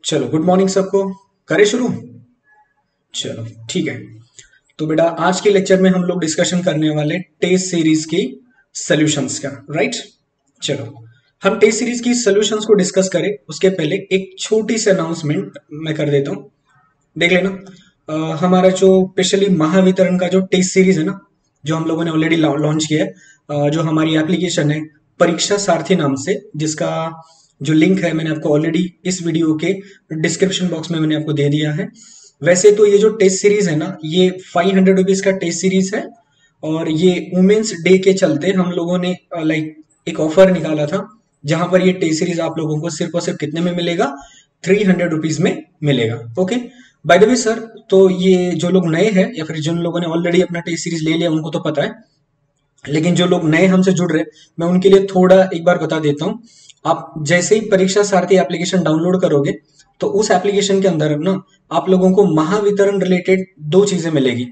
चलो good morning सबको। करें शुरू। चलो ठीक है। तो बेटा आज के लेक्चर में हम लोग डिस्कशन करने वाले टेस्ट सीरीज की सॉल्यूशंस का। राइट। चलो हम टेस्ट सीरीज की सॉल्यूशंस को डिस्कस करें उसके पहले एक छोटी सी अनाउंसमेंट मैं कर देता हूं। देख लेना। हमारा जो स्पेशली महावितरण का जो टेस्ट सीरीज है ना, जो हम लोगों ने ऑलरेडी लॉन्च किया है, जो हमारी एप्लीकेशन है परीक्षा सारथी नाम से, जिसका जो लिंक है मैंने आपको ऑलरेडी इस वीडियो के डिस्क्रिप्शन बॉक्स में मैंने आपको दे दिया है। वैसे तो ये जो टेस्ट सीरीज है ना, ये 500 रुपीज का टेस्ट सीरीज है, और ये वुमेन्स डे के चलते हम लोगों ने लाइक एक ऑफर निकाला था, जहां पर ये टेस्ट सीरीज आप लोगों को सिर्फ और सिर्फ कितने में मिलेगा, 300 रुपीज में मिलेगा। Okay. Bye the way sir, तो ये जो लोग नए हैं या फिर जिन लोगों ने ऑलरेडी अपना टेस्ट सीरीज ले लिया उनको तो पता है, लेकिन जो लोग नए हमसे जुड़ रहे, मैं उनके लिए थोड़ा एक बार बता देता हूँ। आप जैसे ही परीक्षा सारथी एप्लीकेशन डाउनलोड करोगे तो उस एप्लीकेशन के अंदर ना आप लोगों को महावितरण रिलेटेड दो चीजें मिलेगी।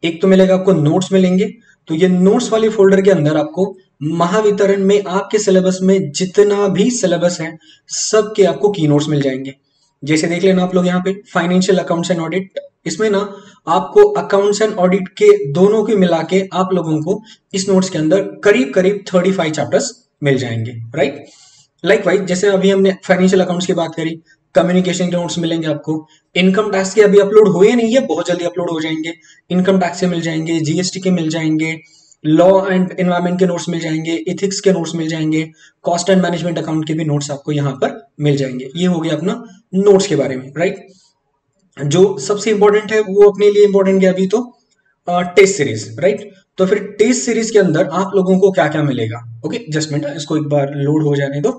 एक तो मिलेगा आपको नोट्स मिलेंगे, तो ये नोट्स वाले फोल्डर के अंदर आपको महावितरण में आपके सिलेबस में जितना भी सिलेबस है सब के आपको की नोट्स मिल जाएंगे। जैसे देख लेना आप लोग यहाँ पे फाइनेंशियल अकाउंट्स एंड ऑडिट, इसमें ना आपको अकाउंट्स एंड ऑडिट के दोनों के मिला के आप लोगों को इस नोट्स के अंदर करीब करीब 35 चैप्टर्स मिल जाएंगे। राइट। लाइकवाइज जैसे अभी हमने फाइनेंशियल अकाउंट्स की बात करी, कम्युनिकेशन के नोट्स मिलेंगे आपको। इनकम टैक्स के अभी अपलोड हुए नहीं है, बहुत जल्दी अपलोड हो जाएंगे। इनकम टैक्स के मिल जाएंगे, जीएसटी के मिल जाएंगे, लॉ एंड एनवायरमेंट के नोट्स मिल जाएंगे, इथिक्स के नोट्स मिल जाएंगे, कॉस्ट एंड मैनेजमेंट अकाउंट के भी नोट्स आपको यहाँ पर मिल जाएंगे। ये हो गया अपना नोट्स के बारे में। राइट। जो सबसे इंपॉर्टेंट है वो अपने लिए इंपॉर्टेंट है अभी तो टेस्ट सीरीज। राइट। तो फिर टेस्ट सीरीज के अंदर आप लोगों को क्या क्या मिलेगा। ओके जस्ट मिनट, इसको एक बार लोड हो जाने दो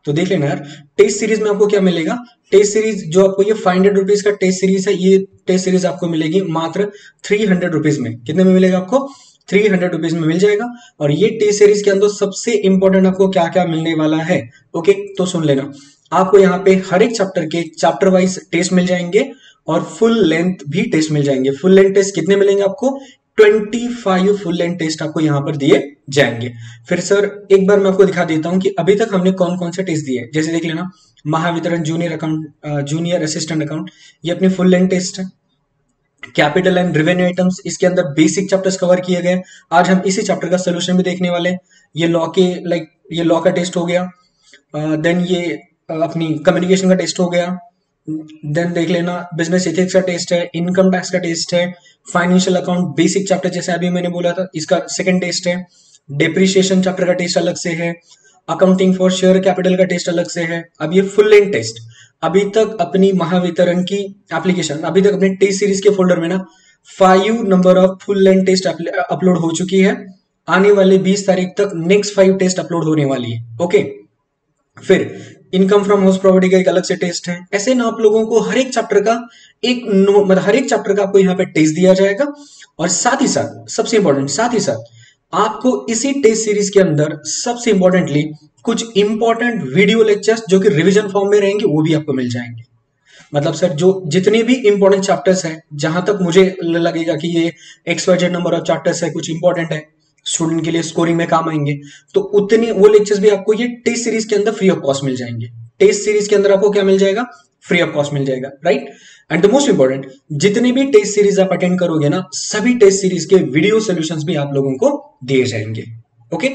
तो देख लेना यार। टेस्ट सीरीज में आपको क्या मिलेगा। टेस्ट सीरीज जो आपको ये 500 रुपीज का टेस्ट सीरीज है, ये टेस्ट सीरीज आपको मिलेगी मात्र 300 रुपीज में। कितने में मिलेगा आपको, 300 रुपीज में मिल जाएगा। और ये टेस्ट सीरीज के अंदर सबसे इंपॉर्टेंट आपको क्या क्या मिलने वाला है, ओके तो सुन लेना। आपको यहाँ पे हर एक चैप्टर के चैप्टर वाइज टेस्ट मिल जाएंगे और फुल लेंथ भी टेस्ट मिल जाएंगे। फुल लेंथ टेस्ट कितने मिलेंगे आपको, 25 फुल लेंथ टेस्ट आपको यहां पर दिए जाएंगे। फिर सर एक बार मैं आपको दिखा देता हूं कि अभी तक हमने कौन कौन से टेस्ट दिए। जैसे देख लेना, Mahavitaran junior account, junior assistant account, ये अपनी फुल लेंथ टेस्ट है। कैपिटल एंड रेवेन्यू आइटम्स, इसके अंदर बेसिक चैप्टर्स कवर किए गए। आज हम इसी चैप्टर का सोल्यूशन भी देखने वाले हैं। ये लॉ के ये लॉ का टेस्ट हो गया। देन ये अपनी कम्युनिकेशन का टेस्ट हो गया। देन देख लेना बिजनेस एथिक्स का टेस्ट है, इनकम टैक्स का टेस्ट है, फाइनेंशियल अकाउंट बेसिक चैप्टर जैसे अभी मैंने बोला था इसका सेकंड टेस्ट है, डेप्रिसिएशन चैप्टर का टेस्ट अलग से है, अकाउंटिंग फॉर शेयर कैपिटल का टेस्ट अलग से है। अब ये फुल लेंथ टेस्ट अभी तक अपनी महावितरण की एप्लीकेशन, अभी तक अपने टेस्ट सीरीज के फोल्डर में ना 5 number of full length test upload हो चुकी है। आने वाले 20 तारीख तक नेक्स्ट 5 टेस्ट अपलोड होने वाली है। ओके। फिर इनकम फ्रॉम हाउस प्रॉपर्टी का एक अलग से टेस्ट है। ऐसे ना आप लोगों को हर एक चैप्टर का मतलब हर एक चैप्टर का आपको यहाँ पे टेस्ट दिया जाएगा। और साथ ही साथ सबसे इंपॉर्टेंट, साथ ही साथ आपको इसी टेस्ट सीरीज के अंदर सबसे इंपॉर्टेंटली कुछ इंपॉर्टेंट वीडियो लेक्चर्स जो कि रिवीजन फॉर्म में रहेंगे वो भी आपको मिल जाएंगे। मतलब सर जो जितने भी इंपॉर्टेंट चैप्टर्स हैं, जहां तक मुझे लगेगा कि ये XYZ नंबर ऑफ चैप्टर्स है, कुछ इंपॉर्टेंट है, स्टूडेंट के लिए स्कोरिंग में काम आएंगे, तो उतने वो लेक्चर्स भी आपको ये टेस्ट सीरीज के अंदर फ्री ऑफ कॉस्ट मिल जाएंगे। टेस्ट सीरीज के अंदर आपको क्या मिल जाएगा, फ्री ऑफ कॉस्ट मिल जाएगा। Right. And the most important, जितने भी टेस्ट सीरीज आप अटेंड करोगे ना, सभी टेस्ट सीरीज के वीडियो सोल्यूशंस भी आप लोगों को दिए जाएंगे। ओके।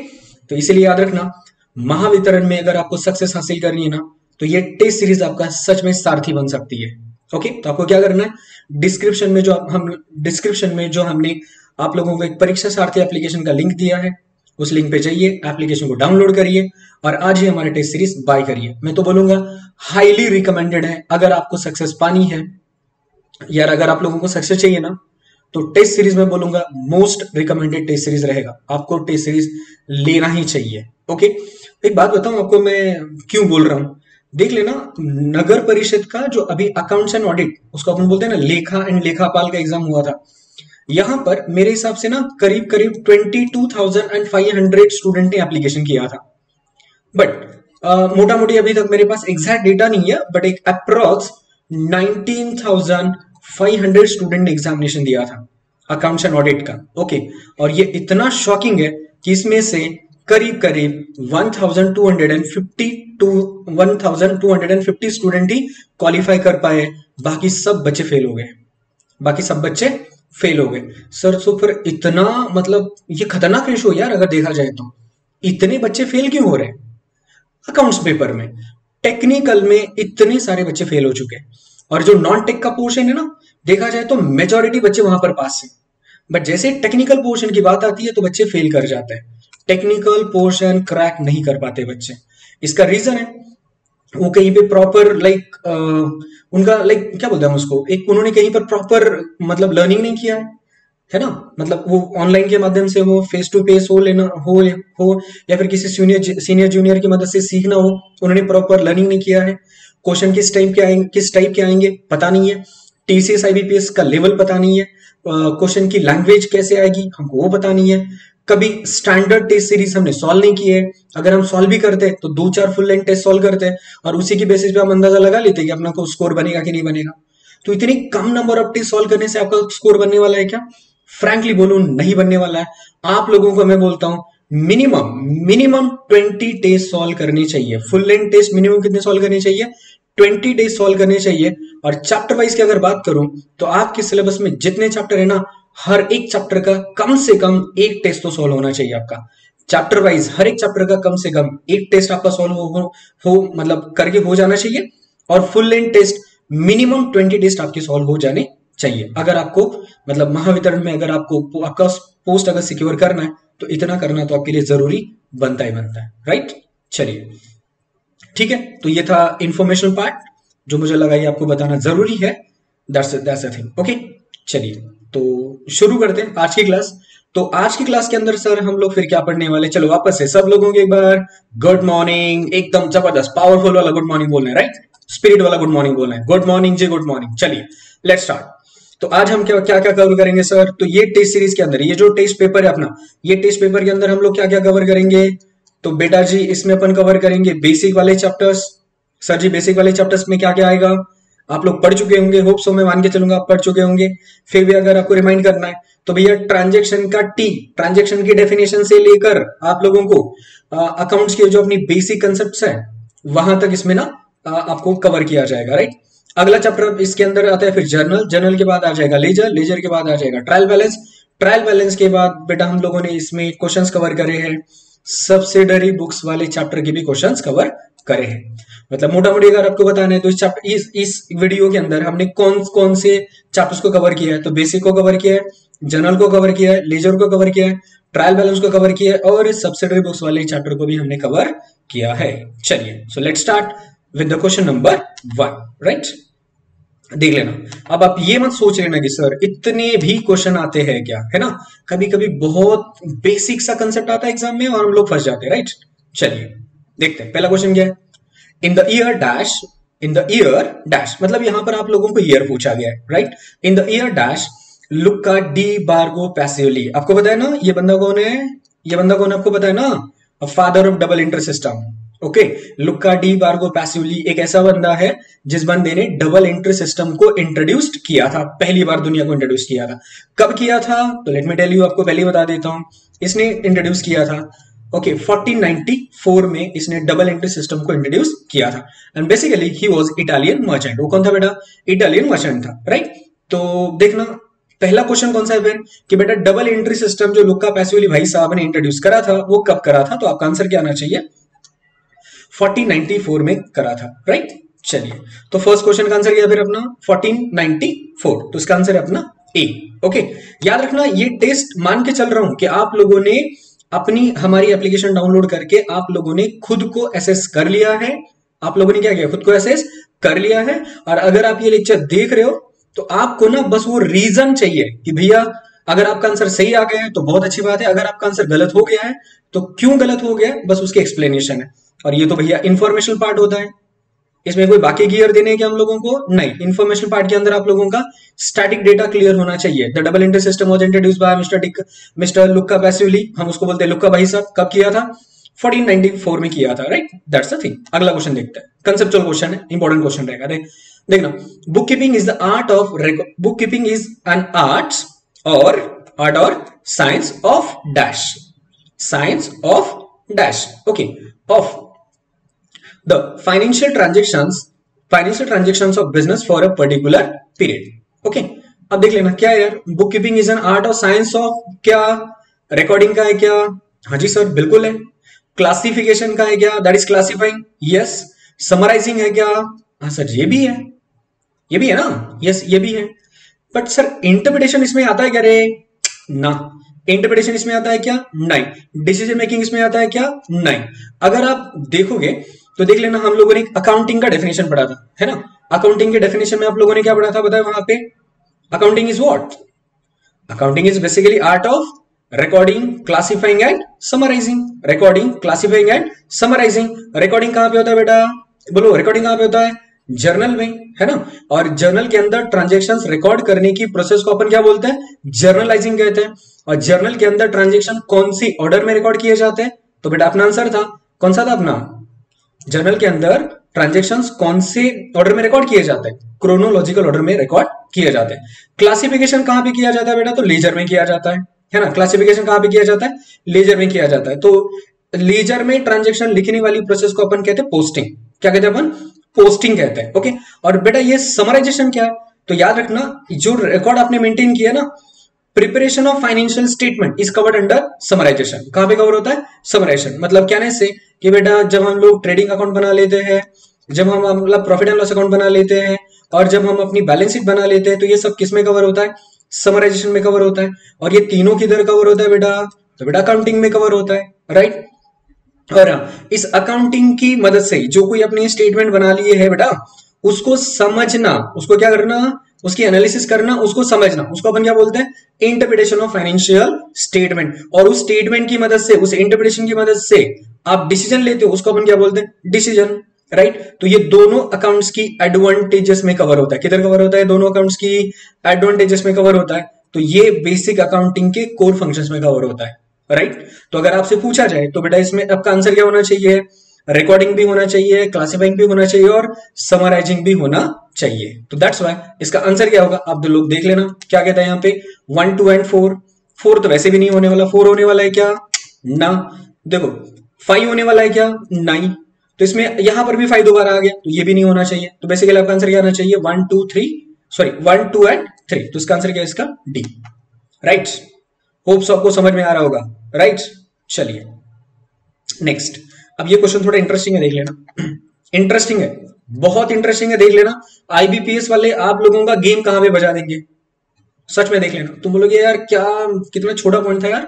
तो इसीलिए याद रखना, महावितरण में अगर आपको सक्सेस हासिल करनी है ना, तो ये टेस्ट सीरीज आपका सच में सारथी बन सकती है। ओके। तो आपको क्या करना है, डिस्क्रिप्शन में जो हमने आप लोगों को एक परीक्षा सारथी एप्लीकेशन का लिंक दिया है, उस लिंक पे जाइए, एप्लीकेशन को डाउनलोड करिए और आज ही हमारे टेस्ट सीरीज बाय करिए। मैं तो बोलूंगा हाईली रिकमेंडेड है। अगर आपको सक्सेस पानी है यार, अगर आप लोगों को सक्सेस चाहिए ना, तो टेस्ट सीरीज में बोलूंगा मोस्ट रिकमेंडेड टेस्ट सीरीज रहेगा। आपको टेस्ट सीरीज लेना ही चाहिए। ओके। एक बात बताऊं आपको मैं क्यों बोल रहा हूं, देख लेना, नगर परिषद का जो अभी अकाउंट्स एंड ऑडिट, उसको अपन बोलते हैं ना लेखा एंड लेखापाल का एग्जाम हुआ था, यहां पर मेरे हिसाब से ना करीब करीब 22,500 स्टूडेंट ने एप्लीकेशन किया था। बट मोटा मोटी अभी तक मेरे पास एग्जैक्ट डेटा नहीं है, बट एक अप्रोक्स 19,500 स्टूडेंट ने एग्जामिनेशन दिया था अकाउंट्स एंड ऑडिट का। ओके। और ये इतना शॉकिंग है कि इसमें से करीब करीब 1250 टू 1250 स्टूडेंट ही क्वालिफाई कर पाए, बाकी सब बच्चे फेल हो गए, बाकी सब बच्चे फेल हो गए। सर तो फिर इतना मतलब ये खतरनाक रेशो यार, अगर देखा जाए तो इतने बच्चे फेल क्यों हो रहे हैं अकाउंट्स पेपर में? टेक्निकल में इतने सारे बच्चे फेल हो चुके हैं, और जो नॉन टेक का पोर्शन है ना, देखा जाए तो मेजॉरिटी बच्चे वहां पर पास है, बट जैसे टेक्निकल पोर्शन की बात आती है तो बच्चे फेल कर जाते हैं, टेक्निकल पोर्शन क्रैक नहीं कर पाते बच्चे। इसका रीजन है वो कहीं पे प्रॉपर उनका क्या बोलते हैं उसको, एक उन्होंने कहीं पर प्रॉपर मतलब लर्निंग नहीं किया है ना, मतलब वो ऑनलाइन के माध्यम से वो फेस टू फेस हो लेना हो या फिर किसी सीनियर जूनियर की मदद से सीखना हो, उन्होंने प्रॉपर लर्निंग नहीं किया है। क्वेश्चन किस टाइप के आएंगे पता नहीं है, टीसीएस आईबीपीएस का लेवल पता नहीं है, क्वेश्चन की लैंग्वेज कैसे आएगी हमको वो पता नहीं है, कभी स्टैंडर्ड टेस्ट सीरीज हमने सॉल्व नहीं किए, अगर हम सॉल्व भी करते तो 2-4 फुल लेंथ टेस्ट सॉल्व करते और उसी की बेसिस पे हम अंदाजा लगा लेते कि अपना को स्कोर बनेगा कि नहीं बनेगा। तो इतनी कम नंबर ऑफ टेस्ट सॉल्व करने से आपका स्कोर बनने वाला है क्या? फ्रैंकली बोलूं नहीं बनने वाला है। आप लोगों को मैं बोलता हूं मिनिमम 20 टेस्ट सॉल्व करनी चाहिए, फुल लेंथ टेस्ट मिनिमम कितने सॉल्व करने चाहिए? 20 टेस्ट सॉल्व करने चाहिए। और चैप्टर वाइज की अगर बात करूं तो आपके सिलेबस में जितने चैप्टर है ना, हर एक चैप्टर का कम से कम एक टेस्ट तो सॉल्व होना चाहिए आपका। चैप्टर वाइज हर एक चैप्टर का कम से कम एक टेस्ट आपका सॉल्व हो मतलब करके हो जाना चाहिए, और full length test minimum 20 test आपके सॉल्व हो जाने चाहिए। अगर आपको मतलब महावितरण में अगर आपको आपका पोस्ट अगर सिक्योर करना है तो इतना करना तो आपके लिए जरूरी बनता ही बनता है, राइट? चलिए ठीक है, तो ये था इंफॉर्मेशन पार्ट जो मुझे लगा ये आपको बताना जरूरी है। That's a thing. ओके चलिए तो शुरू करते हैं आज की क्लास। तो आज की क्लास के अंदर सर हम लोग फिर क्या पढ़ने वाले, चलो वापस से सब लोगों के एक बार गुड मॉर्निंग, एकदम जबरदस्त पावरफुल वाला गुड मॉर्निंग बोलना है, राइट? स्पिरिट वाला गुड मॉर्निंग बोलना है, गुड मॉर्निंग जी, गुड मॉर्निंग। चलिए लेट्स स्टार्ट। तो आज हम क्या क्या क्या कवर करेंगे सर? तो ये टेस्ट सीरीज के अंदर ये जो टेस्ट पेपर है अपना, ये टेस्ट पेपर के अंदर हम लोग क्या क्या कवर करेंगे? तो बेटा जी इसमें अपन कवर करेंगे बेसिक वाले चैप्टर्स। सर जी बेसिक वाले चैप्टर्स में क्या क्या आएगा? आप लोग पढ़ चुके होंगे, होप सो, मैं मान के चलूंगा आप पढ़ चुके होंगे। फिर भी अगर आपको रिमाइंड करना है तो भैया ट्रांजैक्शन का टी, ट्रांजैक्शन की डेफिनेशन से लेकर आप लोगों को अकाउंट्स के जो अपनी बेसिक कंसेप्ट्स है वहां तक इसमें ना आपको कवर किया जाएगा, राइट? अगला चैप्टर इसके अंदर आता है फिर जर्नल, जर्नल के बाद आ जाएगा लेजर, लेजर के बाद आ जाएगा ट्रायल बैलेंस, ट्रायल बैलेंस के बाद बेटा हम लोगों ने इसमें क्वेश्चंस कवर करे हैं, सब्सिडरी बुक्स वाले चैप्टर के भी क्वेश्चंस कवर करे हैं। मतलब मोटा मोटी अगर आपको बताना है तो इस वीडियो के अंदर हमने कौन कौन से चैप्टर्स को कवर किया है? तो बेसिक को कवर किया है, जर्नल को कवर किया है, लेजर को कवर किया है, ट्रायल बैलेंस को कवर किया है, और सब्सिडरी बुक्स वाले चैप्टर को भी हमने कवर किया है। चलिए so let's start with the question number 1, right? देख लेना। अब आप ये मत सोच लेना कि सर इतने भी क्वेश्चन आते हैं क्या, है ना? कभी कभी बहुत बेसिक सा कंसेप्ट आता है एग्जाम में और हम लोग फंस जाते हैं, राइट? चलिए देखते हैं पहला क्वेश्चन क्या है। इन the year dash, in the year dash मतलब यहां पर आप लोगों को ईयर पूछा गया है, right? In the year dash Luca di Borgo Pacioli. आपको पता है ना ये बंदा कौन है? ये बंदा कौन है आपको पता है ना? Father of double inter system. Okay, Luca di Borgo Pacioli एक ऐसा बंदा है जिस बंदे ने डबल एंट्री सिस्टम को इंट्रोड्यूस किया था, पहली बार दुनिया को इंट्रोड्यूस किया था। कब किया था? तो लेट मी टेल यू, आपको पहले बता देता हूं। इसने इंट्रोड्यूस किया था 1494 में इसने डबल एंट्री सिस्टम को इंट्रोड्यूस किया था। And basically he was Italian merchant. वो कौन था बेटा? इटालियन मर्चेंट था, राइट? तो देखना पहला क्वेश्चन कौन सा है फिर कि बेटा डबल एंट्री सिस्टम जो लुक्का पैसिवली भाई साहब ने इंट्रोड्यूस करा था वो कब करा था? तो आपका आंसर क्या आना चाहिए? 1494 में करा था, राइट? चलिए तो फर्स्ट क्वेश्चन का आंसर क्या फिर अपना 1494, तो इसका आंसर है अपना ए। ओके, याद रखना ये टेस्ट मान के चल रहा हूं कि आप लोगों ने अपनी हमारी एप्लीकेशन डाउनलोड करके आप लोगों ने खुद को एसेस कर लिया है। आप लोगों ने क्या किया? खुद को एसेस कर लिया है। और अगर आप ये लेक्चर देख रहे हो तो आपको ना बस वो रीजन चाहिए कि भैया अगर आपका आंसर सही आ गया है तो बहुत अच्छी बात है, अगर आपका आंसर गलत हो गया है तो क्यों गलत हो गया, बस उसकी एक्सप्लेनेशन है। और ये तो भैया इंफॉर्मेशन पार्ट होता है, इसमें कोई बाकी गियर देने के हम लोगों को नहीं। इंफॉर्मेशन पार्ट के अंदर आप लोगों का स्टैटिक डेटा क्लियर होना चाहिए। The double entry system was introduced by mister Lucca passively, हम उसको बोलते हैं लुक्का भाई साहब। कब किया था? 1494 में किया था, राइट? That's the thing. अगला क्वेश्चन देखते हैं, कंसेप्चुअल क्वेश्चन है, इंपॉर्टेंट क्वेश्चन रहेगा। देखना, book keeping is the art of book keeping is an art और science of dash, science of dash okay of the financial transactions of business for a particular period. Okay, अब देख लेना क्या है यार, book keeping is an art और science of क्या, recording का है क्या, हाँ जी सर बिल्कुल है। क्लासिफिकेशन का है क्या, that is classifying, yes. Summarising है क्या, हाँ सर ये भी है, ये भी है ना, यस ये भी है। बट सर इंटरप्रिटेशन इसमें आता है क्या रे, ना। इंटरप्रिटेशन इसमें आता है क्या, नहीं। डिसीजन मेकिंग इसमें आता है क्या, नहीं। अगर आप देखोगे तो देख लेना, हम लोगों ने अकाउंटिंग का डेफिनेशन पढ़ा था, है ना। अकाउंटिंग के डेफिनेशन में आप लोगों ने क्या पढ़ा था बताया वहां पे, accounting is what, accounting is basically art of recording, classifying and summarising. Recording, classifying and summarising. Recording कहां पे होता है बेटा, बोलो रिकॉर्डिंग कहां पे होता है, जर्नल में, है ना। और जर्नल के अंदर ट्रांजेक्शंस रिकॉर्ड करने की प्रोसेस को अपन क्या बोलते हैं, जर्नलाइजिंग कहते हैं। और जर्नल के अंदर ट्रांजेक्शन कौन सी ऑर्डर में रिकॉर्ड किए जाते हैं, तो बेटा अपना आंसर था, कौन सा था अपना, जर्नल के अंदर ट्रांजेक्शंस कौन से ऑर्डर में रिकॉर्ड किए जाते हैं, क्रोनोलॉजिकल ऑर्डर में रिकॉर्ड किए जाते हैं। क्लासिफिकेशन कहां पे किया जाता है बेटा, तो लेजर में किया जाता है ना। क्लासिफिकेशन कहां पे किया जाता है, लेजर में किया जाता है। तो लेजर में ट्रांजेक्शन लिखने वाली प्रोसेस को अपन कहते हैं पोस्टिंग, क्या कहते हैं अपन, पोस्टिंग कहते हैं। ओके, और बेटा ये समराइजेशन क्या है, तो याद रखना जो रिकॉर्ड आपने मेंटेन किया ना, preparation of financial statement is covered under summarisation. कहां पे कवर होता है, समराइजेशन। मतलब क्या से कि बेटा जब हम लोग ट्रेडिंग अकाउंट बना लेते हैं, जब हम मतलब प्रॉफिट एंड लॉस अकाउंट बना लेते हैं, और जब हम अपनी बैलेंस शीट बना लेते हैं, तो ये सब किस में कवर होता है, समराइजेशन में कवर होता है। और ये तीनों किधर कवर होता है बेटा, तो बेटा अकाउंटिंग में कवर होता है, राइट। और इस अकाउंटिंग की मदद से जो कोई अपनी स्टेटमेंट बना लिए है बेटा, उसको समझना, उसको क्या करना, उसकी एनालिसिस करना, उसको समझना, उसको अपन क्या बोलते हैं, इंटरप्रिटेशन ऑफ फाइनेंशियल स्टेटमेंट। और उस स्टेटमेंट की मदद से, उस इंटरप्रिटेशन की मदद से आप डिसीजन लेते हो, उसको अपन क्या बोलते हैं, डिसीजन, राइट। तो ये दोनों अकाउंट्स की एडवांटेजेस में कवर होता है, किधर कवर होता है, दोनों अकाउंट्स की एडवांटेजेस में कवर होता है। तो ये बेसिक अकाउंटिंग के कोर फंक्शंस में कवर होता है, राइट। तो अगर आपसे पूछा जाए तो बेटा इसमें आपका आंसर क्या होना चाहिए, रिकॉर्डिंग भी होना चाहिए, क्लासिफाइंग भी होना चाहिए, और समराइजिंग भी होना चाहिए। तो दैट्स व्हाई इसका आंसर क्या होगा, आप दो लोग देख लेना क्या कहता है यहाँ पे, 1, 2 एंड 4। 4 तो वैसे भी नहीं होने वाला, 4 होने वाला है क्या, ना। देखो 5 होने वाला है क्या, नहीं। तो इसमें यहां पर भी 5 दोबारा आ गया, तो ये भी नहीं होना चाहिए। तो बेसिकली आपका आंसर क्या आना चाहिए, 1, 2, 3, सॉरी 1, 2 एंड 3। तो इसका आंसर क्या है, इसका डी, राइट। होप सबको समझ में आ रहा होगा, राइट। चलिए नेक्स्ट, अब ये क्वेश्चन थोड़ा इंटरेस्टिंग है, देख लेना। इंटरेस्टिंग है, बहुत इंटरेस्टिंग है, देख लेना। आईबीपीएस वाले आप लोगों का गेम कहां पे बजा देंगे, सच में देख लेना। तुम बोलोगे यार क्या, कितना छोटा पॉइंट था यार।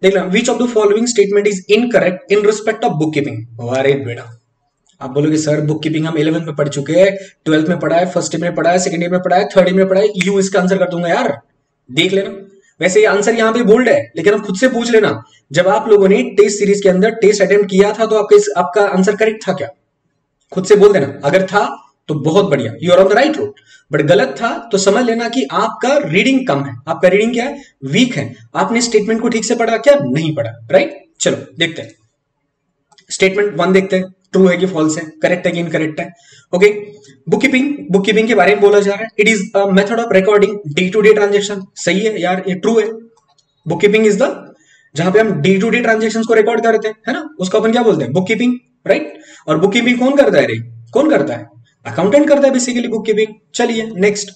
देख लेना, विच of the following statement is incorrect in respect of book keeping. अरे बेटा आप बोलोगे सर बुक कीपिंग हम 11th में पढ़ चुके हैं, 12th में पढ़ा है, फर्स्ट ईयर में पढ़ा है, सेकंड ईयर में पढ़ा है, थर्ड ईयर में पढ़ा है, यूं इसका आंसर कर दूंगा यार, देख लेना। वैसे ये आंसर यहाँ पे बोल्ड है, लेकिन अब खुद से पूछ लेना, जब आप लोगों ने टेस्ट सीरीज के अंदर टेस्ट अटेम्प्ट किया था, तो आपका आंसर करेक्ट था क्या, खुद से बोल देना। अगर था तो बहुत बढ़िया, you are on the right road. But गलत था तो समझ लेना कि आपका रीडिंग कम है, आपका रीडिंग क्या है, वीक है। आपने स्टेटमेंट को ठीक से पढ़ा क्या, नहीं पढ़ा, राइट। चलो देखते हैं, स्टेटमेंट 1 देखते हैं, ट्रू है कि फॉल्स है, करेक्ट है कि इनकरेक्ट है। ओके, बुक कीपिंग के बारे में बोला जा रहा है, it is a method of recording day to day transaction. सही है यार, ये ट्रू है। बुक कीपिंग इज द, जहां पे हम डे टू डे ट्रांजेक्शन को रिकॉर्ड करते हैं, है ना, उसको अपन क्या बोलते हैं, बुक कीपिंग, राइट। और बुक कीपिंग कौन करता है रे, कौन करता है, अकाउंटेंट करता है बेसिकली बुक कीपिंग। चलिए next,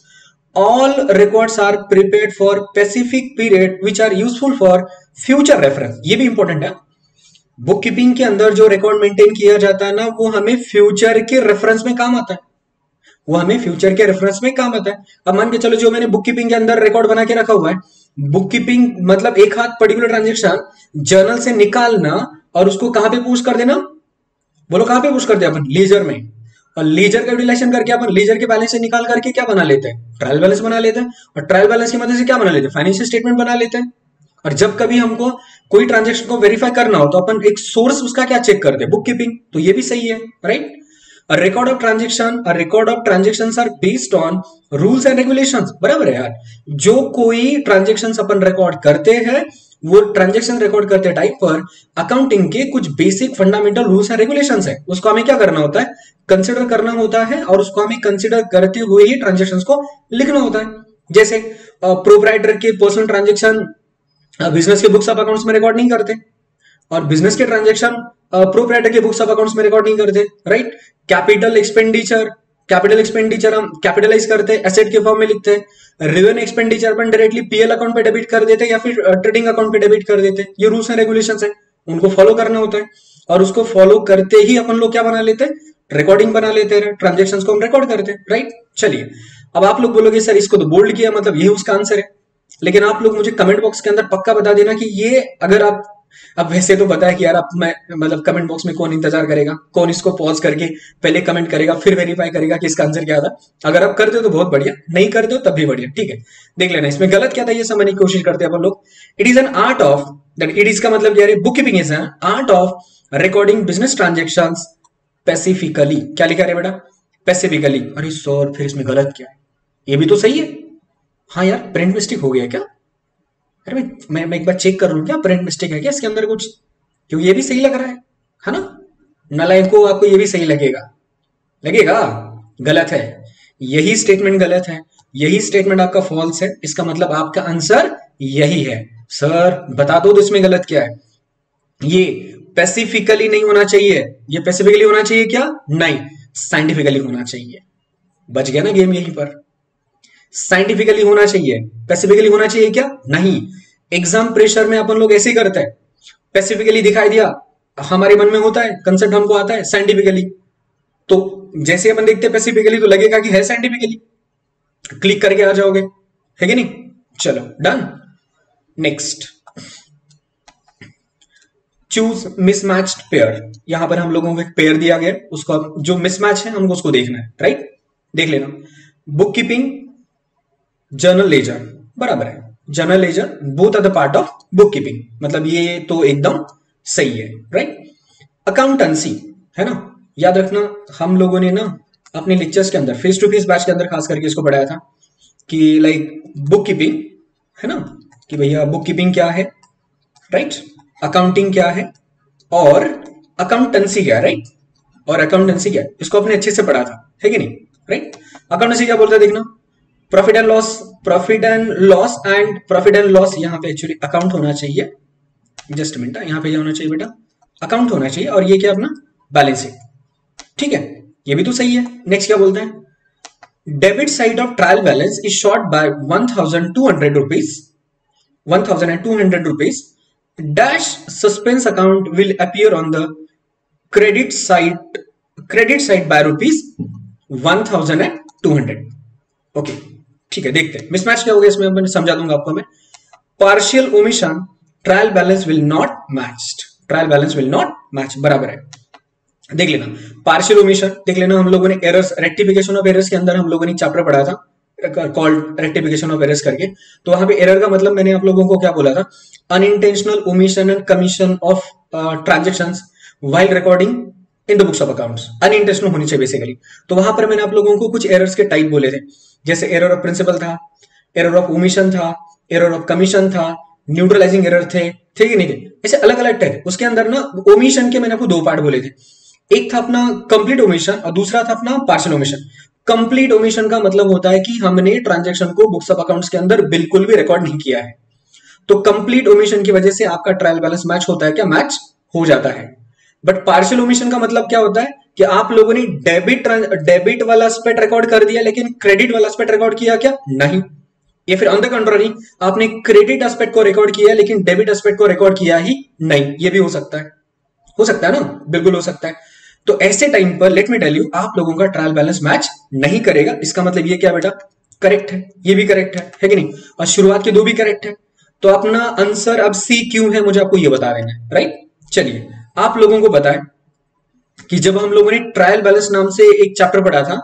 all records are prepared for specific period which are useful for future reference. ये भी इंपॉर्टेंट है, बुक कीपिंग के अंदर जो रिकॉर्ड मेंटेन किया जाता है ना, वो हमें फ्यूचर के रेफरेंस में काम आता है, वो हमें फ्यूचर के रेफरेंस में काम आता है। अब मान के चलो जो मैंने बुक कीपिंग के अंदर रिकॉर्ड बना के रखा हुआ है, बुक कीपिंग मतलब एक हाथ पर्टिकुलर ट्रांजेक्शन जर्नल से निकालना और उसको कहां पे पुश कर देना, बोलो कहां पे पुश कर दिया अपन, लेजर में। और लेजर का यूटिलाइजेशन करके अपन लेजर के बैलेंस से निकाल करके क्या बना लेते हैं, ट्रायल बैलेंस बना लेते हैं। और ट्रायल बैलेंस की मदद से क्या बना लेते हैं, फाइनेंशियल स्टेटमेंट बना लेते हैं। और जब कभी हमको कोई ट्रांजेक्शन को वेरीफाई करना हो तो अपन एक सोर्स उसका क्या चेक करते हैं, बुक कीपिंग। तो ये भी सही है, right. A record of transactions are based on rules and regulations। बराबर है यार, जो कोई ट्रांजेक्शंस अपन रिकॉर्ड करते हैं, वो ट्रांजेक्शन रिकॉर्ड करते टाइप पर अकाउंटिंग के कुछ basic fundamental rules and regulations है, उसको हमें क्या करना होता है, कंसिडर करना होता है। और उसको हमें कंसिडर करते हुए ही ट्रांजेक्शंस को लिखना होता है। जैसे प्रोप्राइटर के पर्सनल ट्रांजेक्शन बिजनेस के बुक्स ऑफ अकाउंट्स में रिकॉर्ड नहीं करते, और बिजनेस के ट्रांजेक्शन प्रोप्राइटर के बुक्स ऑफ अकाउंट्स में रिकॉर्ड नहीं करते, राइट। कैपिटल एक्सपेंडिचर हम कैपिटलाइज करते हैं, एसेट के फॉर्म में लिखते हैं। रेवेन्यू एक्सपेंडिचर अपन डायरेक्टली पीएल अकाउंट पे डेबिट कर देते हैं या फिर ट्रेडिंग अकाउंट पे डेबिट कर देते हैं। ये रूल्स एंड रेगुलेशंस है, उनको फॉलो करना होता है और उसको फॉलो करते ही अपन लोग क्या बना लेते हैं, रिकॉर्डिंग बना लेते हैं, ट्रांजेक्शंस को हम रिकॉर्ड करते हैं, राइट। चलिए अब आप लोग बोलोगे सर इसको तो बोल्ड किया, मतलब ये उसका आंसर है, लेकिन आप लोग मुझे कमेंट बॉक्स के अंदर पक्का बता देना कि ये अगर आप, अब वैसे तो पता है कि यार आप मैं मतलब कमेंट बॉक्स में कौन इंतजार करेगा, कौन इसको पॉज करके पहले कमेंट करेगा फिर वेरीफाई करेगा कि इसका आंसर क्या था। अगर आप करते हो तो बहुत बढ़िया, नहीं करते हो तब भी बढ़िया, ठीक है। देख लेना इसमें गलत क्या था ये समझने की कोशिश करते हैं अपन लोग। It is an art of, that it is का मतलब क्या है, book keeping is an art of recording business transactions specifically. क्या लिखा है बेटा, स्पेसिफिकली। अरे सर फिर इसमें गलत क्या है, ये भी तो सही है। हाँ यार प्रिंट मिस्टेक हो गया क्या, अरे भाई मैं एक बार चेक कर लूं क्या प्रिंट मिस्टेक है क्या इसके अंदर कुछ, क्योंकि ये भी सही लग रहा है ना। नालायक को आपको ये भी सही लगेगा, गलत है, यही स्टेटमेंट गलत है, यही स्टेटमेंट आपका फॉल्स है, इसका मतलब आपका आंसर यही है। सर बता दो तो इसमें गलत क्या है। ये स्पेसिफिकली नहीं होना चाहिए, ये स्पेसिफिकली होना चाहिए क्या, नहीं, साइंटिफिकली होना चाहिए। बच गया ना गेम यहीं पर, साइंटिफिकली होना चाहिए, स्पेसिफिकली होना चाहिए क्या, नहीं। एग्जाम प्रेशर में अपन लोग ऐसे ही करते हैं, स्पेसिफिकली दिखाई दिया हमारे मन में होता है, कंसेप्ट हमको आता है साइंटिफिकली, तो जैसे अपन देखते हैं स्पेसिफिकली तो लगेगा कि है साइंटिफिकली, क्लिक करके आ जाओगे, है कि नहीं। चलो done. Next, choose mismatched pair. यहां पर हम लोगों को एक पेयर दिया गया, उसको जो मिसमैच है हमको उसको देखना है, राइट। देख लेना, बुक कीपिंग जर्नल लेजर बराबर है, journal ledger both are the part of book keeping, मतलब ये तो एकदम सही है, राइट। अकाउंटेंसी है ना, याद रखना हम लोगों ने ना अपने लेक्चर्स के अंदर फेस टू फेस बैच के अंदर खास करके इसको पढ़ाया था कि लाइक बुक कीपिंग है ना, कि भैया बुक कीपिंग क्या है, राइट, अकाउंटिंग क्या है और अकाउंटेंसी क्या है, राइट, और अकाउंटेंसी क्या है, इसको आपने अच्छे से पढ़ा था, है कि नहीं, राइट। अकाउंटेंसी क्या बोलता है देखना, प्रॉफिट एंड लॉस यहाँ पे एक्चुअली अकाउंट होना चाहिए, जस्ट मिनट, यहाँ पे क्या होना चाहिए बेटा, अकाउंट होना चाहिए, और ये क्या अपना बैलेंस शीट, ठीक है, ये भी तो सही है। नेक्स्ट क्या बोलते हैं, debit side of trial balance is short by 1200 rupees dash suspense account will appear on the credit side by ₹1200। Okay ठीक है, देखते हैं मिसमैच क्या हो गया इसमें, मैं समझा दूंगा आपको मैं। Partial omission trial balance will not match, बराबर है। देख लेना पार्शियल ओमिशन, देख लेना हम लोगों ने एरर्स, रेक्टिफिकेशन ऑफ एरर्स के अंदर हम लोगों ने चैप्टर पढ़ा था कॉल्ड रेक्टिफिकेशन ऑफ एरर्स करके, तो वहां पे एरर का मतलब मैंने आप लोगों को क्या बोला था, unintentional omission and commission of transactions while recording in the books of accounts, unintentional होनी चाहिए बेसिकली। तो वहां पर मैंने आप लोगों को कुछ एरर्स के टाइप बोले थे, जैसे एरर ऑफ प्रिंसिपल था, एरर ऑफ ओमिशन था, एरर ऑफ कमीशन था, न्यूट्रलाइजिंग एरर थे, ठीक है नहीं थे, ऐसे अलग अलग टाइप। उसके अंदर ना ओमिशन के मैंने आपको दो पार्ट बोले थे, एक था अपना कंप्लीट ओमिशन और दूसरा था अपना पार्शियल ओमिशन। कंप्लीट ओमिशन का मतलब होता है कि हमने ट्रांजैक्शन को बुक्स ऑफ अकाउंट्स के अंदर बिल्कुल भी रिकॉर्ड नहीं किया है, तो कंप्लीट ओमिशन की वजह से आपका ट्रायल बैलेंस मैच होता है क्या, मैच हो जाता है। बट पार्शियल ओमिशन का मतलब क्या होता है कि आप लोगों ने डेबिट वाला एस्पेक्ट रिकॉर्ड कर दिया लेकिन क्रेडिट वाला एस्पेक्ट रिकॉर्ड किया क्या, नहीं। या फिर ऑन द कंट्रारी आपने क्रेडिट एस्पेक्ट को रिकॉर्ड किया लेकिन डेबिट एस्पेक्ट को रिकॉर्ड किया ही नहीं, ये भी हो सकता है ना, बिल्कुल हो सकता है। तो ऐसे टाइम पर लेट मी टेल यू, आप लोगों का ट्रायल बैलेंस मैच नहीं करेगा। इसका मतलब ये क्या बेटा, करेक्ट है, ये भी करेक्ट है कि नहीं, और शुरुआत के दो भी करेक्ट है। तो अपना आंसर अब सी क्यों है मुझे आपको ये बता देना है, राइट। चलिए आप लोगों को बताएं कि जब हम लोगों ने ट्रायल बैलेंस नाम से एक चैप्टर पढ़ा था,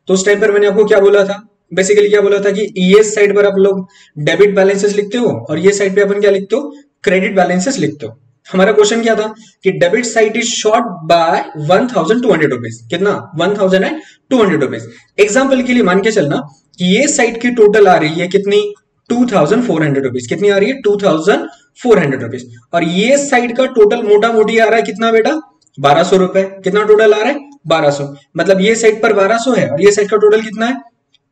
तो उस टाइम पर मैंने आपको क्या बोला था, बेसिकली क्या बोला था कि ये साइड पर आप लोग डेबिट बैलेंसेस लिखते हो और ये साइड पे अपन क्या लिखते हो, क्रेडिट बैलेंसेस लिखते हो। हमारा क्वेश्चन क्या था कि debit side is short by 1200 rupees, कितना 1200 रुपीज। एग्जाम्पल के लिए मान के चलना कि ये साइड की टोटल आ रही है कितनी, 2400 रुपीज, कितनी आ रही है 2400 रुपीज, और ये साइड का टोटल मोटा मोटी आ रहा है कितना बेटा, 1200 रुपए। कितना टोटल आ रहा है 1200, मतलब ये साइड पर 1200 है और ये साइड का टोटल कितना है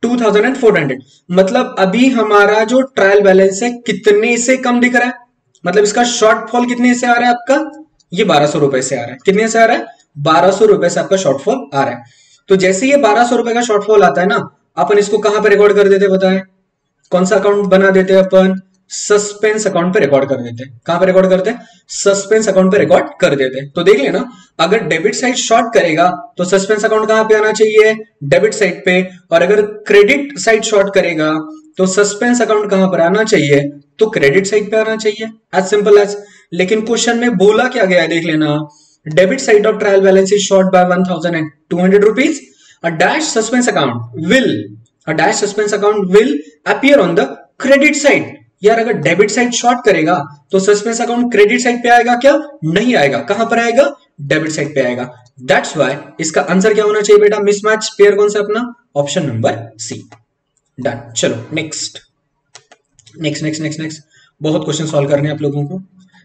2400। मतलब अभी हमारा जो ट्रायल बैलेंस है कितने से कम दिख रहा है, मतलब इसका शॉर्टफॉल कितने से आ रहा है आपका ये 1200 रुपए से आ रहा है। कितने से आ रहा है? 1200 रुपए से आपका शॉर्टफॉल आ रहा है। तो जैसे ये 1200 रुपए का शॉर्टफॉल आता है ना, अपन इसको कहां पे रिकॉर्ड कर देते बताएं? कौन सा अकाउंट बना देते हैं अपन? सस्पेंस अकाउंट पे रिकॉर्ड कर देते हैं। कहां पे रिकॉर्ड करते हैं? सस्पेंस अकाउंट पे रिकॉर्ड कर देते हैं। तो देख लेना, अगर डेबिट साइड शॉर्ट करेगा तो सस्पेंस अकाउंट कहां पे आना चाहिए? डेबिट साइड पे। और अगर क्रेडिट साइड शॉर्ट करेगा तो सस्पेंस अकाउंट कहां पर आना चाहिए? तो क्रेडिट साइड पे आना चाहिए। As simple as. लेकिन क्वेश्चन में बोला क्या गया है देख लेना, debit side of trial balance is short by 1200 rupees. A dash suspense account will appear on the credit side। यार अगर डेबिट साइड शॉर्ट करेगा तो सस्पेंस अकाउंट क्रेडिट साइड पे आएगा क्या? नहीं आएगा। कहां पर आएगा? डेबिट साइड पे आएगा। दैट्स व्हाई इसका आंसर क्या होना चाहिए बेटा? मिसमैच पेयर कौन सा अपना? Option number C. डन। चलो next next next next next बहुत क्वेश्चन सॉल्व करने हैं आप लोगों को।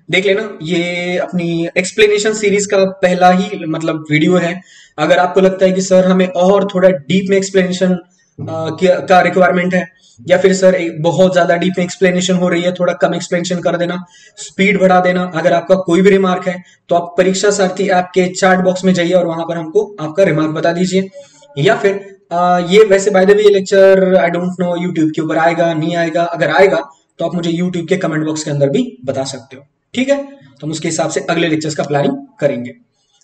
देख लेना, ये अपनी एक्सप्लेनेशन सीरीज का पहला ही मतलब वीडियो है। अगर आपको लगता है कि सर हमें और थोड़ा डीप में एक्सप्लेनेशन का रिक्वायरमेंट है, या फिर सर बहुत ज्यादा डीप में एक्सप्लेनेशन हो रही है, थोड़ा कम एक्सप्लेनेशन कर देना, स्पीड बढ़ा देना, अगर आपका कोई भी रिमार्क है तो आप परीक्षा सारथी ऐप के चैट बॉक्स में जाइए और वहां पर हमको आपका रिमार्क बता दीजिए। या फिर ये वैसे बाय द वे ये lecture I don't know YouTube के ऊपर आएगा नहीं आएगा। अगर आएगा तो आप मुझे यूट्यूब के कमेंट बॉक्स के अंदर भी बता सकते हो, ठीक है? तो हम उसके हिसाब से अगले लेक्चर्स का प्लानिंग करेंगे।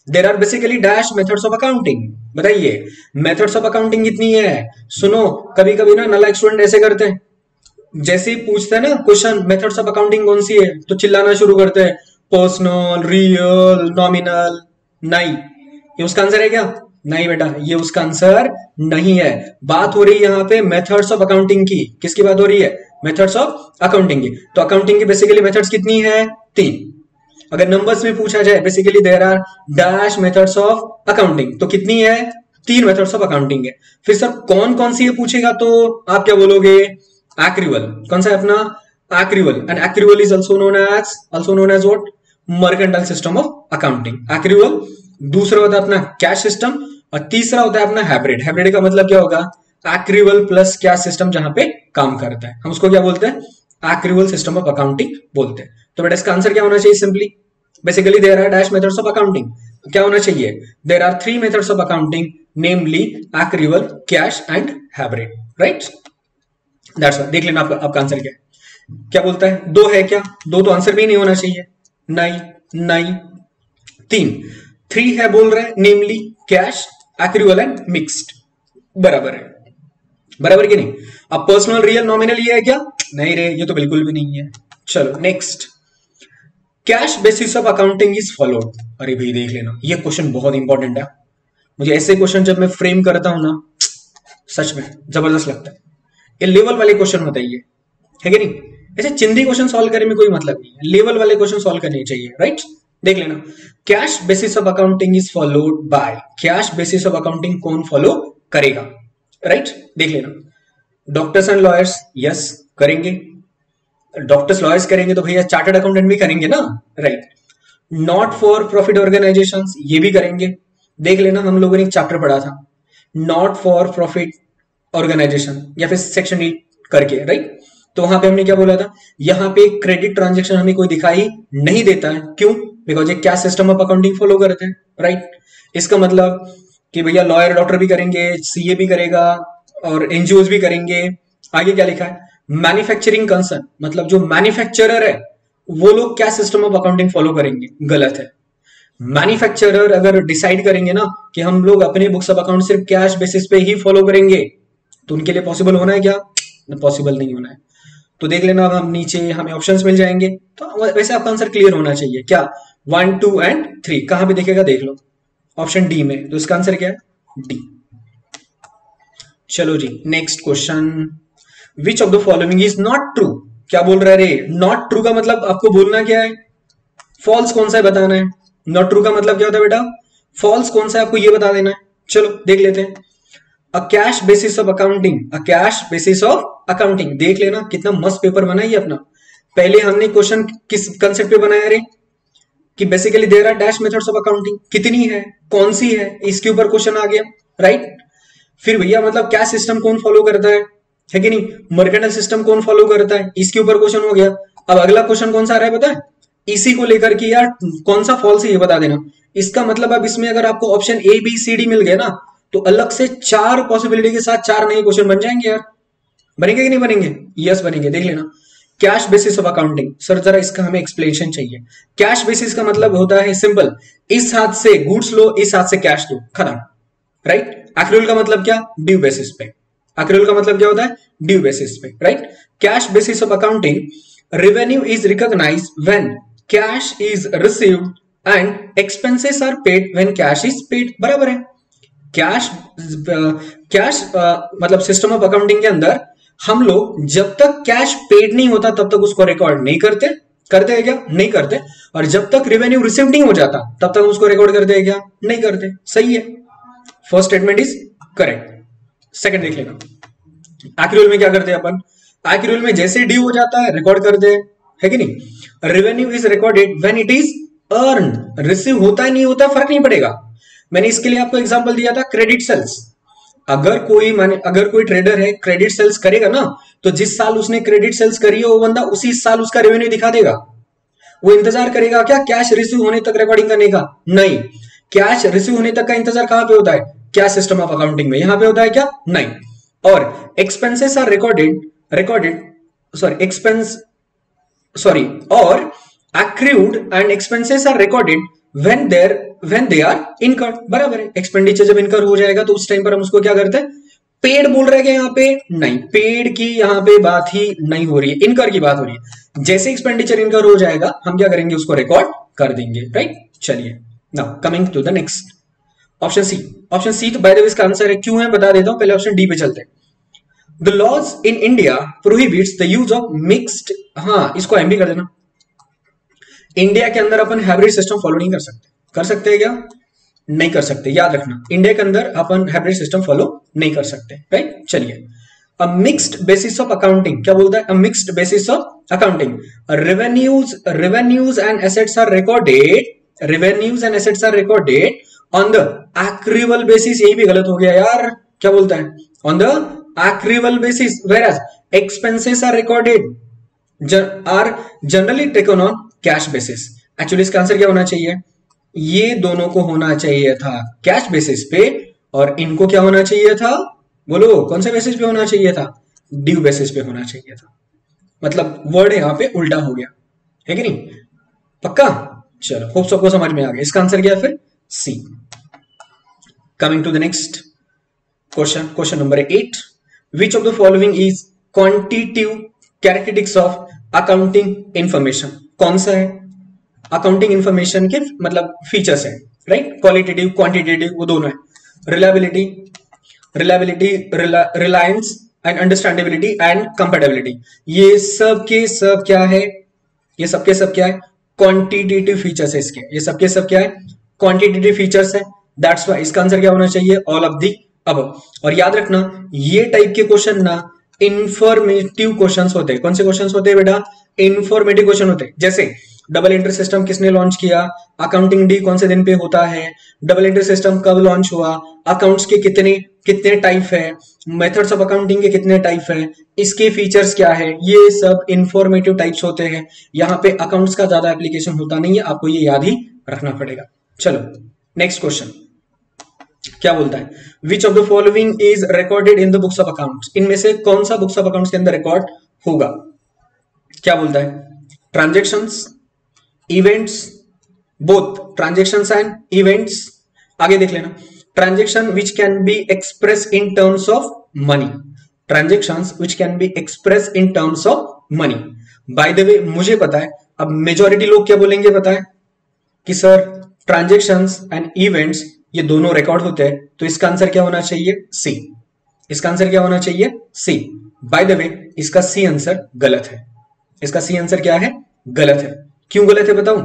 There are basically dash methods of accounting. बताइए मेथड्स ऑफ अकाउंटिंग कितनी है? सुनो, कभी कभी ना नालायक स्टूडेंट ऐसे करते हैं, जैसे ही पूछते हैं ना क्वेश्चन मेथड्स ऑफ अकाउंटिंग कौन सी है, तो चिल्लाना शुरू करते हैं, पर्सनल, रियल, नॉमिनल। नहीं, ये उसका आंसर है क्या? नहीं बेटा, ये उसका आंसर नहीं है। बात हो रही है यहाँ पे मेथड्स ऑफ अकाउंटिंग की। किसकी बात हो रही है? मेथड्स ऑफ अकाउंटिंग की। तो अकाउंटिंग की बेसिकली मेथड्स कितनी है? 3। अगर नंबर्स में पूछा जाए basically there are dash methods of accounting, तो कितनी है? 3 मेथड्स ऑफ अकाउंटिंग है। फिर सर कौन कौन सी है पूछेगा तो आप क्या बोलोगे? एक्रिवल। कौन सा है अपना? Accrual. And accrual is also known as what? Mercantile system of accounting. Accrual. दूसरा होता है अपना कैश सिस्टम, और तीसरा होता है अपना हाइब्रिड। हाइब्रिड का मतलब क्या होगा? एक्रिवल प्लस कैश सिस्टम जहां पे काम करता है, हम उसको क्या बोलते हैं? एक्रिवल सिस्टम ऑफ अकाउंटिंग बोलते हैं। तो बेटा इसका आंसर क्या होना चाहिए? Simply basically there are dash methods of accounting. क्या होना चाहिए? There are 3 methods of accounting, namely accrual, cash and hybrid. Right, that's all. देख लेना आपका आंसर क्या है। क्या बोलता है? 2 है क्या? 2 तो आंसर भी नहीं होना चाहिए। नहीं नहीं, 3 है बोल रहे हैं, नेमली कैश, एक्रिवल एंड मिक्स्ड। बराबर है, बराबर कि नहीं? अब पर्सनल, रियल, नॉमिनल ये है क्या? नहीं रे, ये तो बिल्कुल भी नहीं है। चलो next, cash basis of accounting is followed. अरे भाई देख लेना, ये क्वेश्चन बहुत इंपॉर्टेंट है। मुझे ऐसे क्वेश्चन जब मैं फ्रेम करता हूं ना, सच में जबरदस्त लगता है। ये लेवल वाले क्वेश्चन होते हैं, ये है कि नहीं? ऐसे चिंदी क्वेश्चन सॉल्व करने में कोई मतलब नहीं है, लेवल वाले क्वेश्चन सॉल्व करने चाहिए। राइट, देख लेना, cash basis of accounting is followed by. Cash basis of accounting कौन फॉलो करेगा? राइट, देख लेना, डॉक्टर्स एंड लॉयर्स, यस करेंगे। डॉक्टर्स लॉयर्स करेंगे तो भैया चार्टर्ड अकाउंटेंट भी करेंगे ना। Right, not for profit organisations, ये भी करेंगे। देख लेना, हम लोगों ने एक चैप्टर पढ़ा था नॉट फॉर प्रॉफिट ऑर्गेनाइजेशन, या फिर सेक्शन 8 करके। राइट, तो वहां पे हमने क्या बोला था? यहाँ पे क्रेडिट ट्रांजेक्शन हमें कोई दिखाई नहीं देता है। क्यों? बिकॉज ये क्या सिस्टम ऑफ अकाउंटिंग फॉलो करते हैं। राइट, इसका मतलब कि भैया लॉयर डॉक्टर भी करेंगे, सीए भी करेगा, और एनजीओ भी करेंगे। आगे क्या लिखा है? मैन्युफैक्चरिंग कंसर्न, मतलब जो मैन्युफैक्चरर है वो लोग क्या सिस्टम ऑफ अकाउंटिंग फॉलो करेंगे? गलत है। मैन्युफैक्चरर अगर डिसाइड करेंगे ना कि हम लोग अपने बुक्स ऑफ अकाउंट सिर्फ कैश बेसिस पे ही फॉलो करेंगे, तो उनके लिए पॉसिबल होना है क्या? पॉसिबल नहीं होना है। तो देख लेना, अब हम नीचे हमें ऑप्शंस मिल जाएंगे, तो वैसे आपका आंसर क्लियर होना चाहिए। क्या? 1, 2 एंड 3 कहां पे दिखेगा? देख लो, ऑप्शन डी में। तो इसका आंसर क्या है? डी। चलो जी, next question, which of the following is not true? क्या बोल रहा है रे? नॉट ट्रू का मतलब आपको बोलना क्या है? फॉल्स कौन सा है बताना है। नॉट ट्रू का मतलब क्या होता है बेटा? फॉल्स कौन सा है आपको ये बता देना है। चलो देख लेते हैं। A cash basis of accounting, a cash basis of accounting. देख लेना कितना मस्त पेपर बना है अपना। पहले हमने क्वेश्चन किस कंसेप्ट पे बनाया रे? कि basically there are dash methods of accounting, कितनी है, कौन सी है, इसके ऊपर क्वेश्चन आ गया। राइट, फिर भैया मतलब क्या सिस्टम कौन फॉलो करता है कि नहीं? मर्केंटाइल सिस्टम कौन फॉलो करता है, इसके ऊपर क्वेश्चन हो गया। अब अगला क्वेश्चन कौन सा आ रहा है पता है? इसी को लेकर कि यार कौन सा फॉल्स है ये बता देना। इसका मतलब अब इसमें अगर आपको option A B C D मिल गया ना, तो अलग से 4 पॉसिबिलिटी के साथ 4 नए क्वेश्चन बन जाएंगे यार। बनेंगे कि नहीं बनेंगे? यस बनेंगे। देख लेना। Cash basis of accounting, sir जरा इसका हमें एक्सप्लेनेशन चाहिए। कैश बेसिस का मतलब होता है सिंपल, इस हाथ से गुड्स लो, इस हाथ से कैश लो, खत्म, राइट। एक्रूअल का मतलब क्या? ड्यू बेसिस पे। एक्रूअल का मतलब क्या होता है? ड्यू बेसिस पे, right. Cash basis of accounting, revenue is recognised when cash is received and expenses are paid when cash is paid. बराबर है। कैश मतलब सिस्टम ऑफ अकाउंटिंग के अंदर हम लोग जब तक कैश पेड नहीं होता तब तक उसको रिकॉर्ड नहीं करते। करते हैं क्या? नहीं करते। और जब तक रेवेन्यू रिसीव नहीं हो जाता तब तक उसको रिकॉर्ड करते हैं क्या? नहीं करते। सही है, first statement is correct. Second देख लेना। एक्रूअल में क्या करते हैं अपन? एक्रूअल में जैसे ड्यू हो जाता है रिकॉर्ड करते हैं, है कि नहीं। Revenue is recorded when it is earn, receive होता है नहीं होता फर्क नहीं पड़ेगा। मैंने इसके लिए आपको एग्जांपल दिया था क्रेडिट सेल्स। अगर कोई ट्रेडर है क्रेडिट सेल्स करेगा ना, तो जिस साल उसने क्रेडिट सेल्स करी है वो बंदा उसी साल उसका रेवेन्यू दिखा देगा। वो इंतजार करेगा क्या कैश रिसीव होने तक रिकॉर्डिंग करने का? नहीं। कैश रिसीव होने तक का इंतजार कहां पे होता है? क्या सिस्टम ऑफ अकाउंटिंग में, यहां पे होता है क्या? नहीं। और एक्सपेंसेस आर और accrued and expenses are recorded when they are incurred। बराबर है। एक्सपेंडिचर जब इनकर हो जाएगा तो उस टाइम पर हम उसको क्या करते हैं? पेड बोल रहे हैं यहाँ पे? नहीं, पेड की यहाँ पे बात ही नहीं हो रही है, इनकर की बात हो रही है। जैसे एक्सपेंडिचर इनकर हो जाएगा हम क्या करेंगे? उसको रिकॉर्ड कर देंगे, राइट। चलिए now coming to the next, option C. Option C तो बाय द वे इसका आंसर है, क्यों है बता देता हूं, पहले ऑप्शन डी पे चलते हैं। The laws in India prohibits the use of mixed, हाँ इसको एम भी कर देना। इंडिया के अंदर अपन हाइब्रिड सिस्टम फॉलो नहीं कर सकते। कर सकते हैं क्या? नहीं कर सकते, याद रखना। इंडिया के अंदर अपन हाइब्रिड सिस्टम फॉलो नहीं कर सकते, राइट। चलिए, a mixed basis of accounting क्या बोलता है? A mixed basis of accounting, revenues and assets are recorded on the accrual basis. यही भी गलत हो गया यार, क्या बोलता है? On the accrual basis, whereas expenses are recorded are generally taken on cash basis. Actually इसका आंसर क्या होना चाहिए? ये दोनों को होना चाहिए था कैश बेसिस पे, और इनको क्या होना चाहिए था? बोलो कौन से बेसिस पे होना चाहिए था? ड्यू बेसिस पे होना चाहिए था। मतलब वर्ड यहाँ पे उल्टा हो गया, है कि नहीं? पक्का? चलो, होप सबको समझ में आ गया। इसका आंसर क्या है फिर? C. Coming to the next question, question number 8। Which of the following is quantitative characteristics of accounting information? कौन सा है? अकाउंटिंग इंफॉर्मेशन के मतलब फीचर्स है, राइट। क्वालिटेटिव क्वांटिटेटिव वो दोनों है। Reliability, Reliance and understandability and compatibility, ये सब के सब क्या है? ये सब के सब क्या है? क्वांटिटेटिव फीचर्स है इसके। ये सब के सब क्या है? क्वांटिटेटिव फीचर्स है। दैट्स व्हाई इसका आंसर क्या होना चाहिए? All of the above. और याद रखना ये टाइप के क्वेश्चन ना इंफॉर्मेटिव क्वेश्चंस होते हैं। कौन से क्वेश्चंस होते हैं बेटा? इंफॉर्मेटिव क्वेश्चन होते हैं। जैसे डबल एंट्री सिस्टम किसने लॉन्च किया? अकाउंटिंग डी कौन से दिन पे होता है? डबल एंट्री सिस्टम कब लॉन्च हुआ? अकाउंट्स के कितने टाइप है? मेथड्स ऑफ अकाउंटिंग के कितने टाइप है? इसके फीचर्स क्या है? ये सब इंफॉर्मेटिव टाइप्स होते हैं। यहाँ पे अकाउंट्स का ज्यादा एप्लीकेशन होता नहीं है, आपको ये याद ही रखना पड़ेगा। चलो नेक्स्ट क्वेश्चन क्या बोलता है? विच of the following is recorded in the books of accounts? इनमें से कौन सा बुक्स ऑफ अकाउंट्स के अंदर रिकॉर्ड होगा? क्या बोलता है? Transactions, events, both transactions and events. आगे देख लेना। Transaction which can be express in terms of money, transactions which can be express in terms of money. Bye the वे मुझे पता है, अब मेजॉरिटी लोग क्या बोलेंगे पता है कि सर ट्रांजेक्शंस एंड इवेंट्स ये दोनों रिकॉर्ड होते हैं, तो इसका आंसर क्या होना चाहिए? सी। इसका आंसर क्या होना चाहिए? सी। बाय द वे इसका सी आंसर गलत है। इसका सी आंसर क्या है? गलत है। क्यों गलत है बताऊं?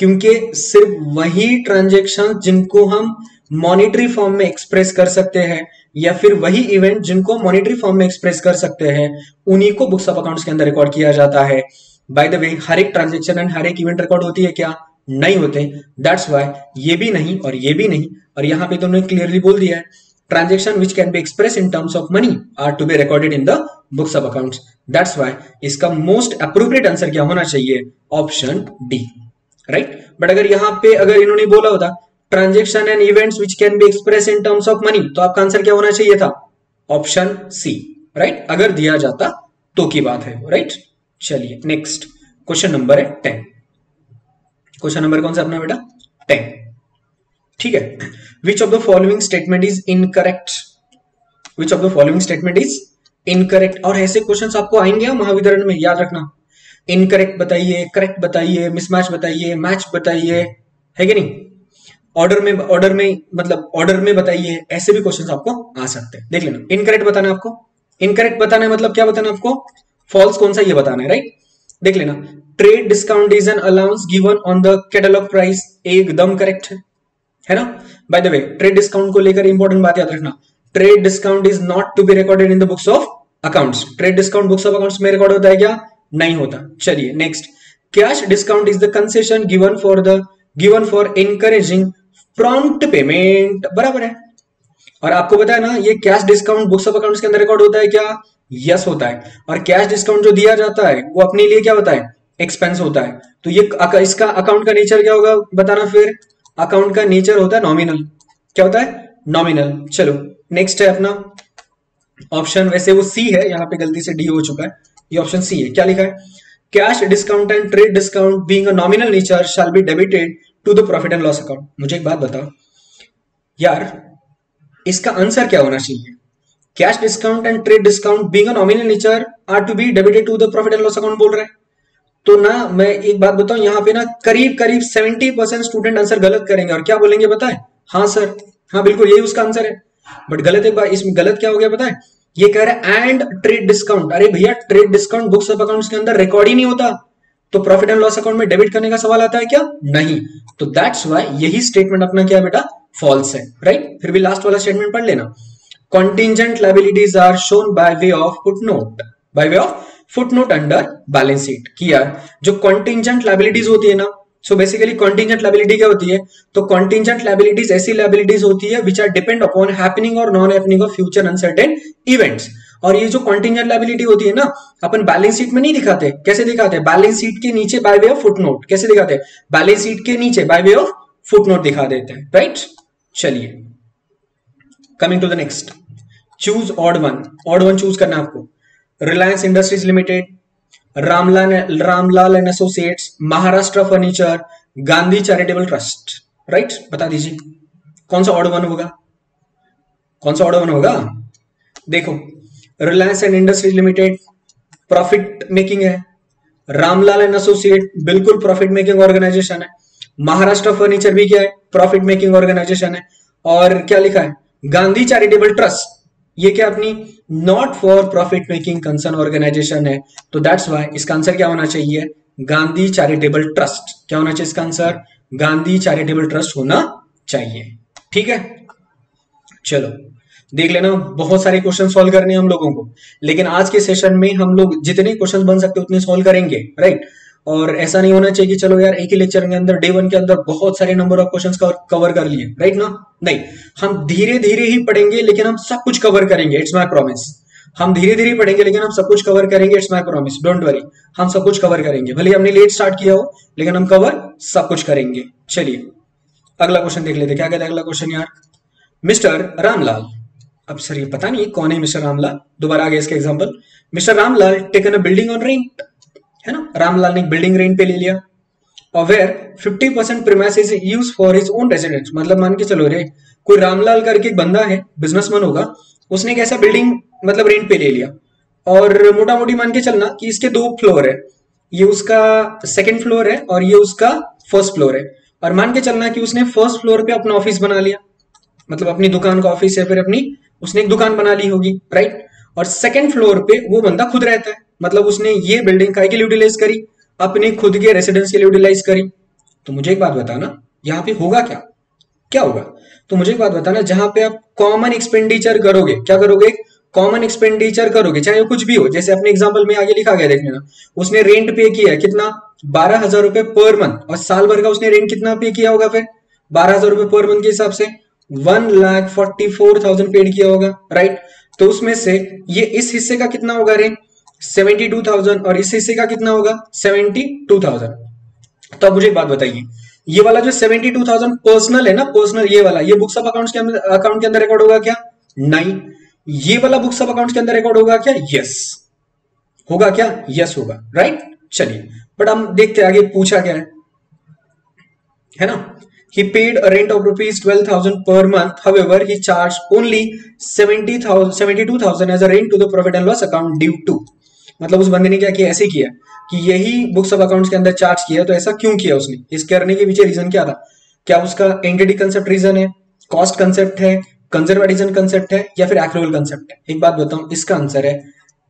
क्योंकि सिर्फ वही ट्रांजेक्शन जिनको हम मॉनेटरी फॉर्म में एक्सप्रेस कर सकते हैं, या फिर वही इवेंट जिनको मॉनेटरी फॉर्म में एक्सप्रेस कर सकते हैं, उन्हीं को बुक्स ऑफ अकाउंट्स के अंदर रिकॉर्ड किया जाता है। बाय द वे हर एक ट्रांजेक्शन एंड हर एक इवेंट रिकॉर्ड होती है क्या? नहीं होते। दैट्स वाई ये भी नहीं और ये भी नहीं। और यहां पे तो उन्होंने क्लियरली बोल दिया है transaction which can be express in terms of money are to be recorded in the books of accounts. That's why इसका मोस्ट अप्रोप्रिएट आंसर क्या होना चाहिए, ऑप्शन डी, राइट। बट अगर यहां पे अगर इन्होंने बोला होता transaction and events which can be express in terms of money, तो आपका आंसर क्या होना चाहिए था, ऑप्शन सी, राइट। अगर दिया जाता तो की बात है, राइट। चलिए नेक्स्ट क्वेश्चन नंबर है 10। क्वेश्चन नंबर कौन सा अपना बेटा, 10, ठीक है। विच of the following statement is incorrect, which of the following statement is incorrect. और ऐसे क्वेश्चंस आपको आएंगे महावितरण में, याद रखना। इनकरेक्ट बताइए, करेक्ट बताइए, मिसमैच बताइए, मैच बताइए, है कि नहीं। ऑर्डर में बताइए, ऐसे भी क्वेश्चंस आपको आ सकते हैं। देख लेना, इनकरेक्ट बताना है आपको, इनकरेक्ट बताना है मतलब क्या बताना है आपको, फॉल्स कौन सा ये बताना है, राइट। देख लेना, trade discount is an allowance given on the catalogue price, एकदम करेक्ट है ना। By the way trade discount को लेकर इंपॉर्टेंट बात याद रखना, trade discount is not to be recorded in the books of accounts. Trade discount books of accounts में record होता है क्या, नहीं होता। चलिए next, cash discount is the concession given for encouraging prompt payment, बराबर है। और आपको पता है ना, ये cash discount books of accounts के अंदर रिकॉर्ड होता है क्या, यस होता है। और कैश डिस्काउंट जो दिया जाता है वो अपने लिए क्या होता है, एक्सपेंस होता है। तो ये इसका अकाउंट का नेचर क्या होगा बताना, फिर अकाउंट का नेचर होता है नॉमिनल, क्या होता है, नॉमिनल। चलो नेक्स्ट है अपना ऑप्शन, वैसे वो सी है, यहाँ पे गलती से डी हो चुका है, ये ऑप्शन सी है। क्या लिखा है, cash discount and trade discount being a nominal nature shall be debited to the profit and loss account. मुझे एक बात बताओ यार, इसका आंसर क्या होना चाहिए, cash discount and trade discount being a nominal nature are to be debited to the profit and loss account बोल रहे हैं। तो ना मैं एक बात बताऊं, यहाँ पे ना करीब 70% स्टूडेंट आंसर गलत करेंगे और क्या बोलेंगे पता है, हाँ सर, हाँ बिल्कुल यही उसका आंसर है। बट गलत एक बात, इसमें गलत क्या हो गया पता है, ये कह रहा है एंड ट्रेड डिस्काउंट। अरे भैया trade discount books of accounts के अंदर रिकॉर्ड ही नहीं होता, तो प्रॉफिट एंड लॉस अकाउंट में डेबिट करने का सवाल आता है क्या, नहीं। तो दैट्स व्हाई यही स्टेटमेंट अपना क्या है बेटा, फॉल्स है, राइट। फिर भी लास्ट वाला स्टेटमेंट पढ़ लेना, contingent liabilities are shown by way of footnote under balance sheet। किया जो contingent liabilities होती है ना, so basically contingent liability क्या होती है, तो contingent liabilities ऐसी liabilities होती है which are depend upon happening or non happening of future uncertain events। और ये जो contingent liability होती है ना, अपन बैलेंस शीट में नहीं दिखाते, कैसे दिखाते हैं, बैलेंस शीट के नीचे बाय वे ऑफ फुटनोट। कैसे दिखाते हैं, बैलेंस शीट के नीचे बाय वे ऑफ फुटनोट दिखा देते हैं, राइट। चलिए coming to the next, choose odd one choose करना है आपको। Reliance Industries Limited, Ramlal and associates, Maharashtra furniture, Gandhi charitable trust, right. बता दीजिए कौन सा ऑड वन होगा, कौन सा ऑड वन होगा। देखो Reliance and industries limited profit making है, रामलाल एंड एसोसिएट बिल्कुल प्रॉफिट मेकिंग ऑर्गेनाइजेशन है, महाराष्ट्र फर्नीचर भी क्या है, प्रॉफिट मेकिंग ऑर्गेनाइजेशन है। और क्या लिखा है, गांधी चैरिटेबल ट्रस्ट, ये क्या अपनी not for profit making concern organisation है। तो दैट्स व्हाई इसका आंसर क्या होना चाहिए, गांधी चैरिटेबल ट्रस्ट। क्या होना चाहिए इसका आंसर, गांधी चैरिटेबल ट्रस्ट होना चाहिए, ठीक है। चलो देख लेना, बहुत सारे क्वेश्चन सॉल्व करने हैं हम लोगों को, लेकिन आज के सेशन में हम लोग जितने क्वेश्चन बन सकते उतने सॉल्व करेंगे, राइट। और ऐसा नहीं होना चाहिए कि चलो यार एक ही लेक्चर के अंदर डे 1 के अंदर बहुत सारे नंबर ऑफ क्वेश्चंस कवर कर लिए, राइट ना। नहीं, हम धीरे धीरे ही पढ़ेंगे लेकिन हम सब कुछ कवर करेंगे, इट्स माय प्रॉमिस। हम धीरे धीरे पढ़ेंगे लेकिन हम सब कुछ कवर करेंगे, it's my promise, don't worry. हम सब कुछ कवर करेंगे, भले हमने लेट स्टार्ट किया हो लेकिन हम कवर सब कुछ करेंगे। चलिए अगला क्वेश्चन देख लेते, क्या कहते हैं अगला क्वेश्चन यार। मिस्टर रामलाल, अब सर ये पता नहीं कौन है मिस्टर रामलाल, दोबारा आ गया इसका example. Mister Ramlal taken a building on rent, है ना, रामलाल ने बिल्डिंग रेंट पे ले लिया। और where 50% premises used for his own residence, मतलब मान के चलो रे कोई रामलाल करके एक बंदा है, बिजनेसमैन होगा, उसने एक ऐसा बिल्डिंग मतलब रेंट पे ले लिया। और मोटा मोटी मान के चलना कि इसके 2 फ्लोर है, ये उसका सेकंड फ्लोर है और ये उसका फर्स्ट फ्लोर है। और मान के चलना कि उसने फर्स्ट फ्लोर पे अपना ऑफिस बना लिया, मतलब अपनी दुकान का ऑफिस है, फिर अपनी उसने एक दुकान बना ली होगी, राइट। और सेकंड फ्लोर पे वो बंदा खुद रहता है, मतलब उसने ये बिल्डिंग काय के लिए यूटिलाइज करी, अपने खुद के रेसिडेंस के लिए यूटिलाइज करी। तो मुझे एक बात बताना यहाँ पे होगा क्या, क्या होगा, तो मुझे एक बात बताना, जहां पे आप कॉमन एक्सपेंडिचर करोगे, क्या करोगे, कॉमन एक्सपेंडिचर करोगे, चाहे वो कुछ भी हो। जैसे अपने एग्जाम्पल में आगे लिखा गया, देखने ना, उसने रेंट पे किया है कितना, 12,000 रुपए पर मंथ, और साल भर का उसने रेंट कितना पे किया होगा, फिर 12,000 रुपए पर मंथ के हिसाब से। 1,44,000 पेड किया होगा, राइट। तो उसमें से ये इस हिस्से का कितना होगा रे, 72,000, और इस हिस्से का कितना होगा, 72,000। तो अब मुझे एक बात बताइए, ये वाला जो 72,000 पर्सनल है ना, पर्सनल ये वाला, ये बुक्स ऑफ अकाउंट के अंदर रिकॉर्ड होगा क्या, नहीं। ये वाला बुक्स ऑफ अकाउंट के अंदर रिकॉर्ड होगा क्या, यस होगा क्या, यस होगा, राइट। चलिए बट हम देखते हैं आगे पूछा क्या है ना। He paid a rent of rupees 12,000 per month. However, he charged only 72,000 as a rent to the profit and loss account due to. मतलब उस बंदे ने क्या किया, ऐसे किया कि यही बुक्स ऑफ अकाउंट्स के अंदर चार्ज किया, तो ऐसा क्यों किया उसने, इस करने के पीछे रीजन क्या था, क्या उसका एंटिटी कंसेप्ट रीजन है, कॉस्ट कंसेप्ट है, कंजर्वेटिज्म कंसेप्ट है, या फिर एक्रूअल कंसेप्ट है। एक बात बताऊं, इसका आंसर है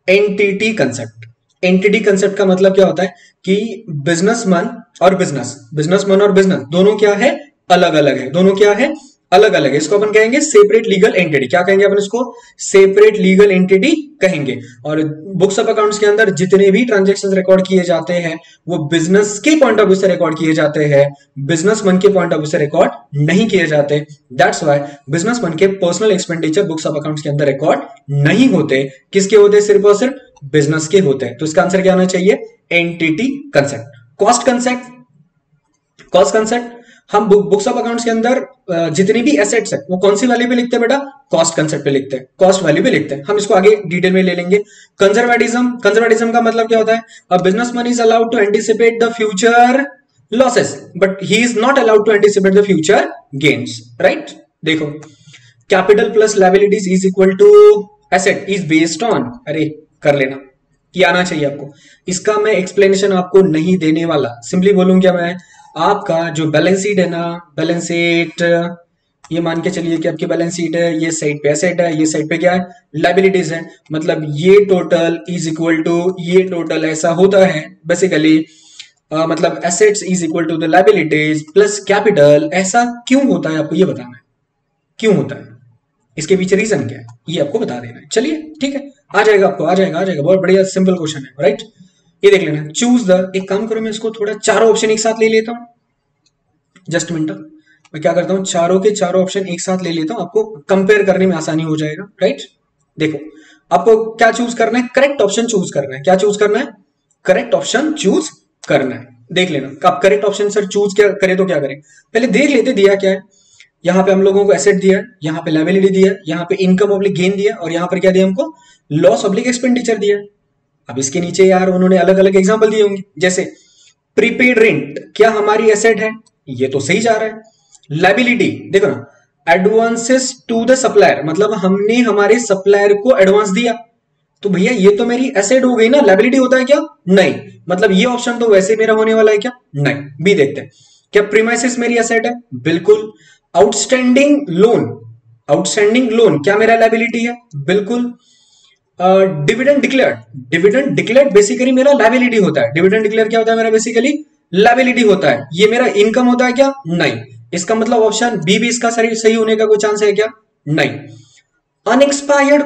एंटिटी कंसेप्ट। एंटिटी कंसेप्ट का मतलब क्या होता है कि बिजनेसमैन और बिजनेस दोनों क्या है, अलग अलग है, दोनों क्या है, अलग अलग है। इसको अपन कहेंगे सेपरेट लीगल एंटिटी। क्या कहेंगे अपन इसको, सेपरेट लीगल एंटिटी कहेंगे। और बुक्स ऑफ अकाउंट्स के अंदर जितने भी ट्रांजैक्शंस रिकॉर्ड किए जाते हैं वो बिजनेस के पॉइंट ऑफ व्यू से रिकॉर्ड किए जाते हैं, बिजनेसमैन के पॉइंट ऑफ व्यू से रिकॉर्ड नहीं किए जाते। दैट्स व्हाई बिजनेसमैन के personal expenditure books of accounts के अंदर रिकॉर्ड नहीं होते। किसके होते, सिर्फ और सिर्फ बिजनेस के होते हैं। तो इसका आंसर क्या आना चाहिए, एंटिटी कंसेप्ट। कॉस्ट कंसेप्ट हम बुक्स ऑफ अकाउंट्स के अंदर जितनी भी एसेट्स है वो कौन सी वैल्यू पे लिखते हैं बेटा, कॉस्ट कंसेप्ट पे लिखते हैं, कॉस्ट वैल्यू पे लिखते हैं। हम इसको आगे डिटेल में ले लेंगे। कंजर्वेटिज्म का मतलब क्या होता है, a businessman is allowed to anticipate the future losses but he is not allowed to anticipate the future gains, right. देखो, capital plus liabilities is equal to asset is based on, अरे कर लेना, ये आना चाहिए आपको। इसका मैं एक्सप्लेनेशन आपको नहीं देने वाला, सिंपली बोलूंगा मैं, आपका जो बैलेंस शीट है ना, बैलेंस शीट ये मान के चलिए कि आपकी बैलेंस शीट है, ये साइड पे एसेट है, ये साइड पे क्या है, लायबिलिटीज है। मतलब ये टोटल इज इक्वल टू ये टोटल, ऐसा होता है बेसिकली। मतलब assets is equal to the liabilities plus capital. ऐसा क्यों होता है आपको ये बताना है, क्यों होता है, इसके पीछे रीजन क्या है, ये आपको बता देना है। चलिए ठीक है, आ जाएगा आपको, आ जाएगा बहुत बढ़िया सिंपल क्वेश्चन है, राइट। ये देख लेना, चूज द, एक काम करो मैं इसको थोड़ा चारों ऑप्शन एक साथ ले लेता हूं, जस्ट मिनट। मैं क्या करता हूं, चारों के चारों ऑप्शन एक साथ ले लेता हूं, आपको कंपेयर करने में आसानी हो जाएगा, राइट। देखो आपको क्या चूज करना है, करेक्ट ऑप्शन चूज करना है। क्या चूज करना है, करेक्ट ऑप्शन चूज करना है। देख लेना, आप करेक्ट ऑप्शन सर चूज क्या करें तो क्या करें, पहले देख लेते दिया क्या है। यहाँ पे हम लोगों को एसेट दिया, यहाँ पे लायबिलिटी दिया, यहाँ पे इनकम ऑब्लिक गेन दिया, और यहाँ पर क्या दिया हमको, लॉस ऑब्लिक एक्सपेंडिचर दिया। अब इसके नीचे यार उन्होंने अलग अलग एग्जांपल दिए होंगे, जैसे प्रीपेड रेंट, क्या हमारी एसेट है, ये तो सही जा रहा है। लायबिलिटी देखो ना, एडवांसेस टू द सप्लायर, मतलब हमने हमारे सप्लायर को एडवांस दिया, तो भैया ये तो मेरी एसेट हो गई ना, लायबिलिटी होता है क्या, नहीं। मतलब ये ऑप्शन तो वैसे मेरा होने वाला है क्या, नहीं। बी देखते हैं, क्या प्रीमाइसिस मेरी एसेट है, बिल्कुल। आउटस्टैंडिंग लोन क्या मेरा लायबिलिटी है, बिल्कुल। डिविडेंड डिक्लेयर्ड बेसिकली मेरा लायबिलिटी होता है। डिविडेंड डिक्लेयर क्या होता है मेरा, बेसिकली लायबिलिटी होता है। ये मेरा इनकम होता है क्या, नहीं। इसका मतलब ऑप्शन बी भी इसका सही होने का कोई चांस है क्या, नहीं। अनएक्सपायर्ड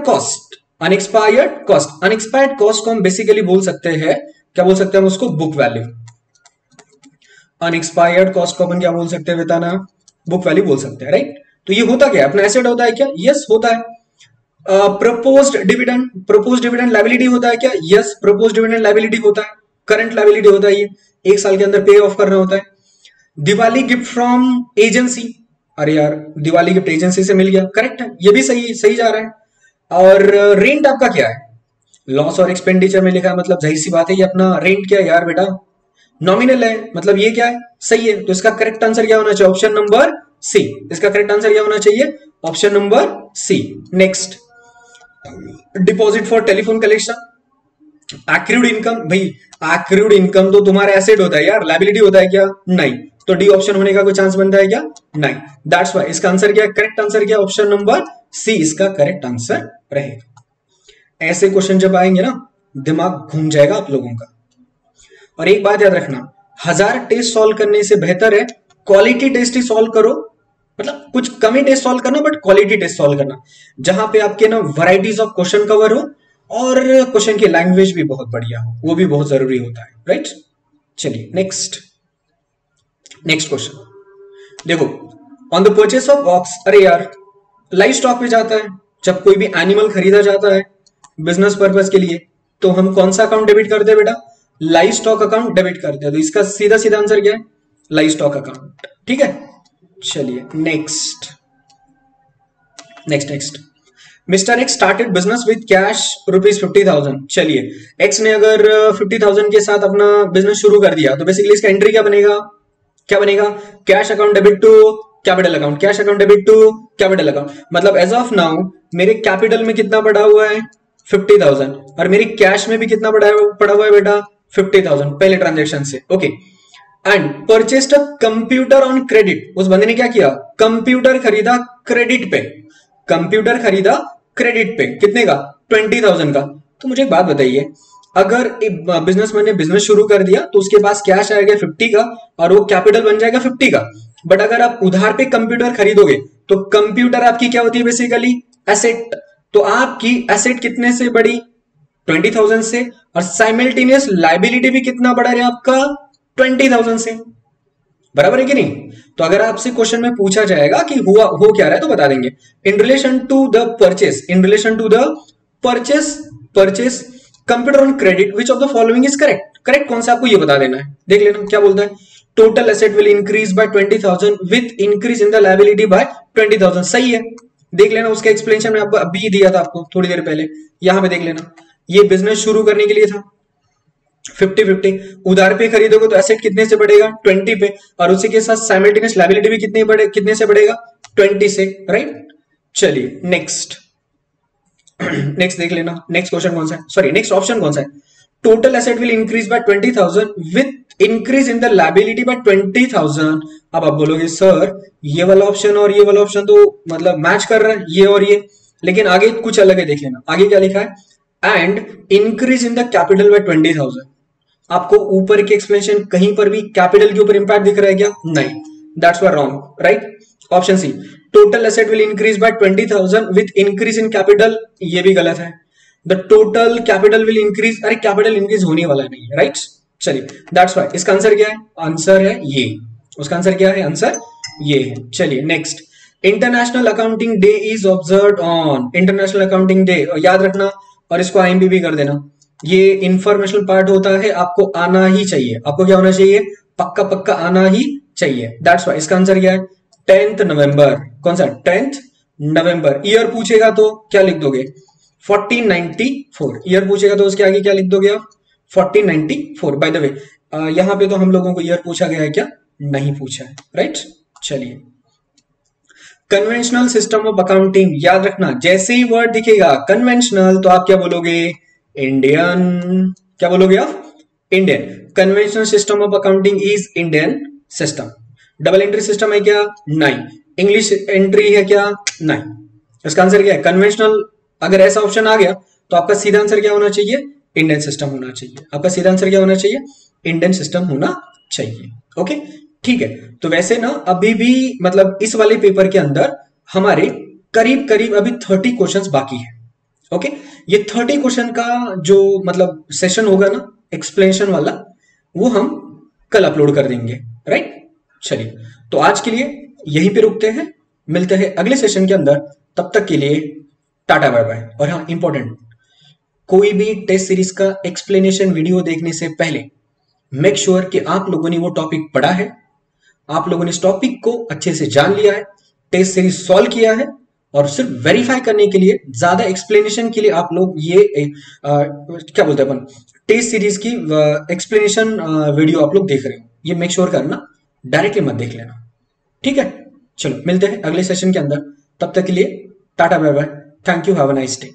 कॉस्ट को हम बेसिकली बोल सकते हैं, क्या बोल सकते हैं हम उसको, बुक वैल्यू। अनएक्सपायर्ड कॉस्ट को अपन क्या बोल सकते हैं बताना, बुक वैल्यू बोल सकते हैं, राइट। तो ये होता क्या है, अपना एसेट होता है क्या, यस होता है। प्रपोज्ड डिविडेंड लायबिलिटी होता है क्या, यस प्रपोज्ड डिविडेंड लायबिलिटी होता है, करंट लायबिलिटी होता है, ये 1 साल के अंदर पे ऑफ करना होता है। दिवाली गिफ्ट फ्रॉम एजेंसी, अरे यार दिवाली गिफ्ट एजेंसी से मिल गया, करेक्ट है, ये भी सही जा रहा है। और रेंट आपका क्या है, लॉस और एक्सपेंडिचर में लिखा है, मतलब जाहिर सी बात है ये अपना रेंट क्या है यार बेटा, नॉमिनल है, मतलब ये क्या है, सही है। तो इसका करेक्ट आंसर क्या होना चाहिए, ऑप्शन नंबर सी। इसका करेक्ट आंसर क्या होना चाहिए, option number C. Next, deposit for telephone collection, accrued income, भाई एक्रूड इनकम तो तुम्हारा एसेट होता है यार, लायबिलिटी होता है क्या, नहीं। तो डी ऑप्शन होने का कोई चांस बनता है क्या, नहीं। दैट्स व्हाई इसका आंसर क्या है, करेक्ट आंसर क्या, ऑप्शन नंबर सी इसका करेक्ट आंसर रहेगा। ऐसे क्वेश्चन जब आएंगे ना, दिमाग घूम जाएगा आप लोगों का। और एक बात याद रखना, 1000 टेस्ट सॉल्व करने से बेहतर है क्वालिटी टेस्ट ही सॉल्व करो। मतलब कुछ कम ही टेस्ट सॉल्व करना, बट क्वालिटी टेस्ट सॉल्व करना, जहां पे आपके ना वैरायटीज ऑफ क्वेश्चन कवर हो और क्वेश्चन की लैंग्वेज भी बहुत बढ़िया हो, वो भी बहुत जरूरी होता है, राइट। चलिए नेक्स्ट क्वेश्चन देखो, on the purchase of aux, अरे यार लाइव स्टॉक पे जाता है, जब कोई भी एनिमल खरीदा जाता है बिजनेस पर्पज के लिए तो हम कौन सा अकाउंट डेबिट करते हैं बेटा, लाइव स्टॉक अकाउंट डेबिट करते हैं। तो इसका सीधा सीधा आंसर क्या है, लाइव स्टॉक अकाउंट। ठीक है, चलिए next next next. Mister x started business with cash ₹50,000। चलिए एक्स ने अगर 50,000 के साथ अपना बिजनेस शुरू कर दिया तो बेसिकली इसका एंट्री क्या बनेगा, क्या बनेगा, cash account debit to capital account, cash account debit to capital account. मतलब एज ऑफ नाउ मेरे कैपिटल में कितना पड़ा हुआ है 50,000 और मेरी कैश में भी कितना पड़ा हुआ है बेटा 50,000 पहले ट्रांजेक्शन से। Okay, and purchased a computer on credit. उस बंदे ने क्या किया, कंप्यूटर खरीदा क्रेडिट पे, कंप्यूटर खरीदा क्रेडिट पे, कितने का 20,000 का। तो मुझे एक बात बताइए, अगर एक बिजनेसमैन ने बिजनेस शुरू कर दिया तो उसके पास कैश आएगा 50 का और वो कैपिटल बन जाएगा 50 का। बट अगर आप उधार पे कंप्यूटर खरीदोगे तो कंप्यूटर आपकी क्या होती है बेसिकली एसेट। तो आपकी एसेट कितने से बढ़ी 20,000 से और साइमल्टेनियस लायबिलिटी भी कितना बढ़ा रहा है आपका 20,000 से, बराबर है कि नहीं। तो अगर आपसे क्वेश्चन में पूछा जाएगा कि हुआ हो क्या रहा है तो बता देंगे in relation to the purchase, in relation to the purchase computer on credit which of the following is correct. Correct कौन सा आपको ये बता देना है, देख लेना क्या बोलता है। Total asset will increase by 20,000 with increase in the liability by 20,000। सही है, देख लेना उसका एक्सप्लेनेशन में अभी दिया था आपको थोड़ी देर पहले, यहां पे देख लेना। ये बिजनेस शुरू करने के लिए था 50-50, उधार पे खरीदोगे तो एसेट कितने से बढ़ेगा 20 पे और उसी के साथ साइमल्टेनियस लायबिलिटी भी कितने से बढ़ेगा 20 से, राइट। चलिए नेक्स्ट नेक्स्ट देख लेना, नेक्स्ट क्वेश्चन कौन सा है, सॉरी नेक्स्ट ऑप्शन कौन सा है। Total asset will increase by 20,000 with increase in the liability by 20,000। अब आप बोलोगे सर ये वाला ऑप्शन और ये वाला ऑप्शन तो मतलब मैच कर रहा है ये और ये, लेकिन आगे कुछ अलग है, देख लेना आगे क्या लिखा है, and increase in the capital by 20,000। आपको ऊपर के एक्सप्लेनेशन कहीं पर भी कैपिटल के ऊपर इंपैक्ट दिख रहा है क्या, नहीं, that's were wrong, right. Option C total asset will increase by 20,000 with increase in capital, ये भी गलत है। The total capital will increase, अरे कैपिटल इंक्रीज होने वाला नहीं है, राइट। चलिए दैट्स व्हाई इसका आंसर क्या है, आंसर है ये, उसका आंसर क्या है, आंसर ये है। चलिए next, international accounting day is observed on, international accounting day याद रखना और इसको IMP भी कर देना। ये इंफॉर्मेशनल पार्ट होता है, आपको आना ही चाहिए, आपको क्या होना चाहिए, पक्का पक्का आना ही चाहिए। दैट्स व्हाई इसका आंसर क्या है 10th नवंबर। कौन सा 10th नवंबर। ईयर पूछेगा तो क्या लिख दोगे 1494, ईयर पूछेगा तो उसके आगे क्या लिख दोगे आप 1494। बाय द वे यहां पे तो हम लोगों को ईयर पूछा गया है क्या, नहीं पूछा है, राइट। चलिए कन्वेंशनल सिस्टम ऑफ अकाउंटिंग याद रखना, जैसे ही वर्ड दिखेगा कन्वेंशनल तो आप क्या बोलोगे इंडियन, क्या बोलोगे आप Indian. Conventional system of accounting is Indian system. Double entry system है क्या, नहीं। इंग्लिश एंट्री है क्या, नहीं। इसका आंसर क्या है कन्वेंशनल। अगर ऐसा ऑप्शन आ गया तो आपका सीधा आंसर क्या होना चाहिए, इंडियन सिस्टम होना चाहिए। आपका सीधा आंसर क्या होना चाहिए, इंडियन सिस्टम होना चाहिए। ओके ठीक है। तो वैसे ना अभी भी मतलब इस वाले पेपर के अंदर हमारे करीब करीब अभी 30 क्वेश्चंस बाकी है। ओके, ये 30 क्वेश्चन का जो मतलब सेशन होगा ना एक्सप्लेनेशन वाला, वो हम कल अपलोड कर देंगे, राइट। चलिए तो आज के लिए यहीं पे रुकते हैं, मिलते हैं अगले सेशन के अंदर। तब तक के लिए टाटा बाय बाय। और हाँ इंपॉर्टेंट, कोई भी टेस्ट सीरीज का एक्सप्लेनेशन वीडियो देखने से पहले मेक श्योर कि आप लोगों ने वो टॉपिक पढ़ा है, आप लोगों ने इस टॉपिक को अच्छे से जान लिया है, टेस्ट सीरीज सॉल्व किया है। और सिर्फ वेरीफाई करने के लिए, ज्यादा एक्सप्लेनेशन के लिए आप लोग ये क्या बोलते हैं अपन टेस्ट सीरीज की एक्सप्लेनेशन वीडियो आप लोग देख रहे हो, ये मेक श्योर करना, डायरेक्टली मत देख लेना, ठीक है। चलो मिलते हैं अगले सेशन के अंदर, तब तक के लिए tata bye bye, thank you, have a nice day.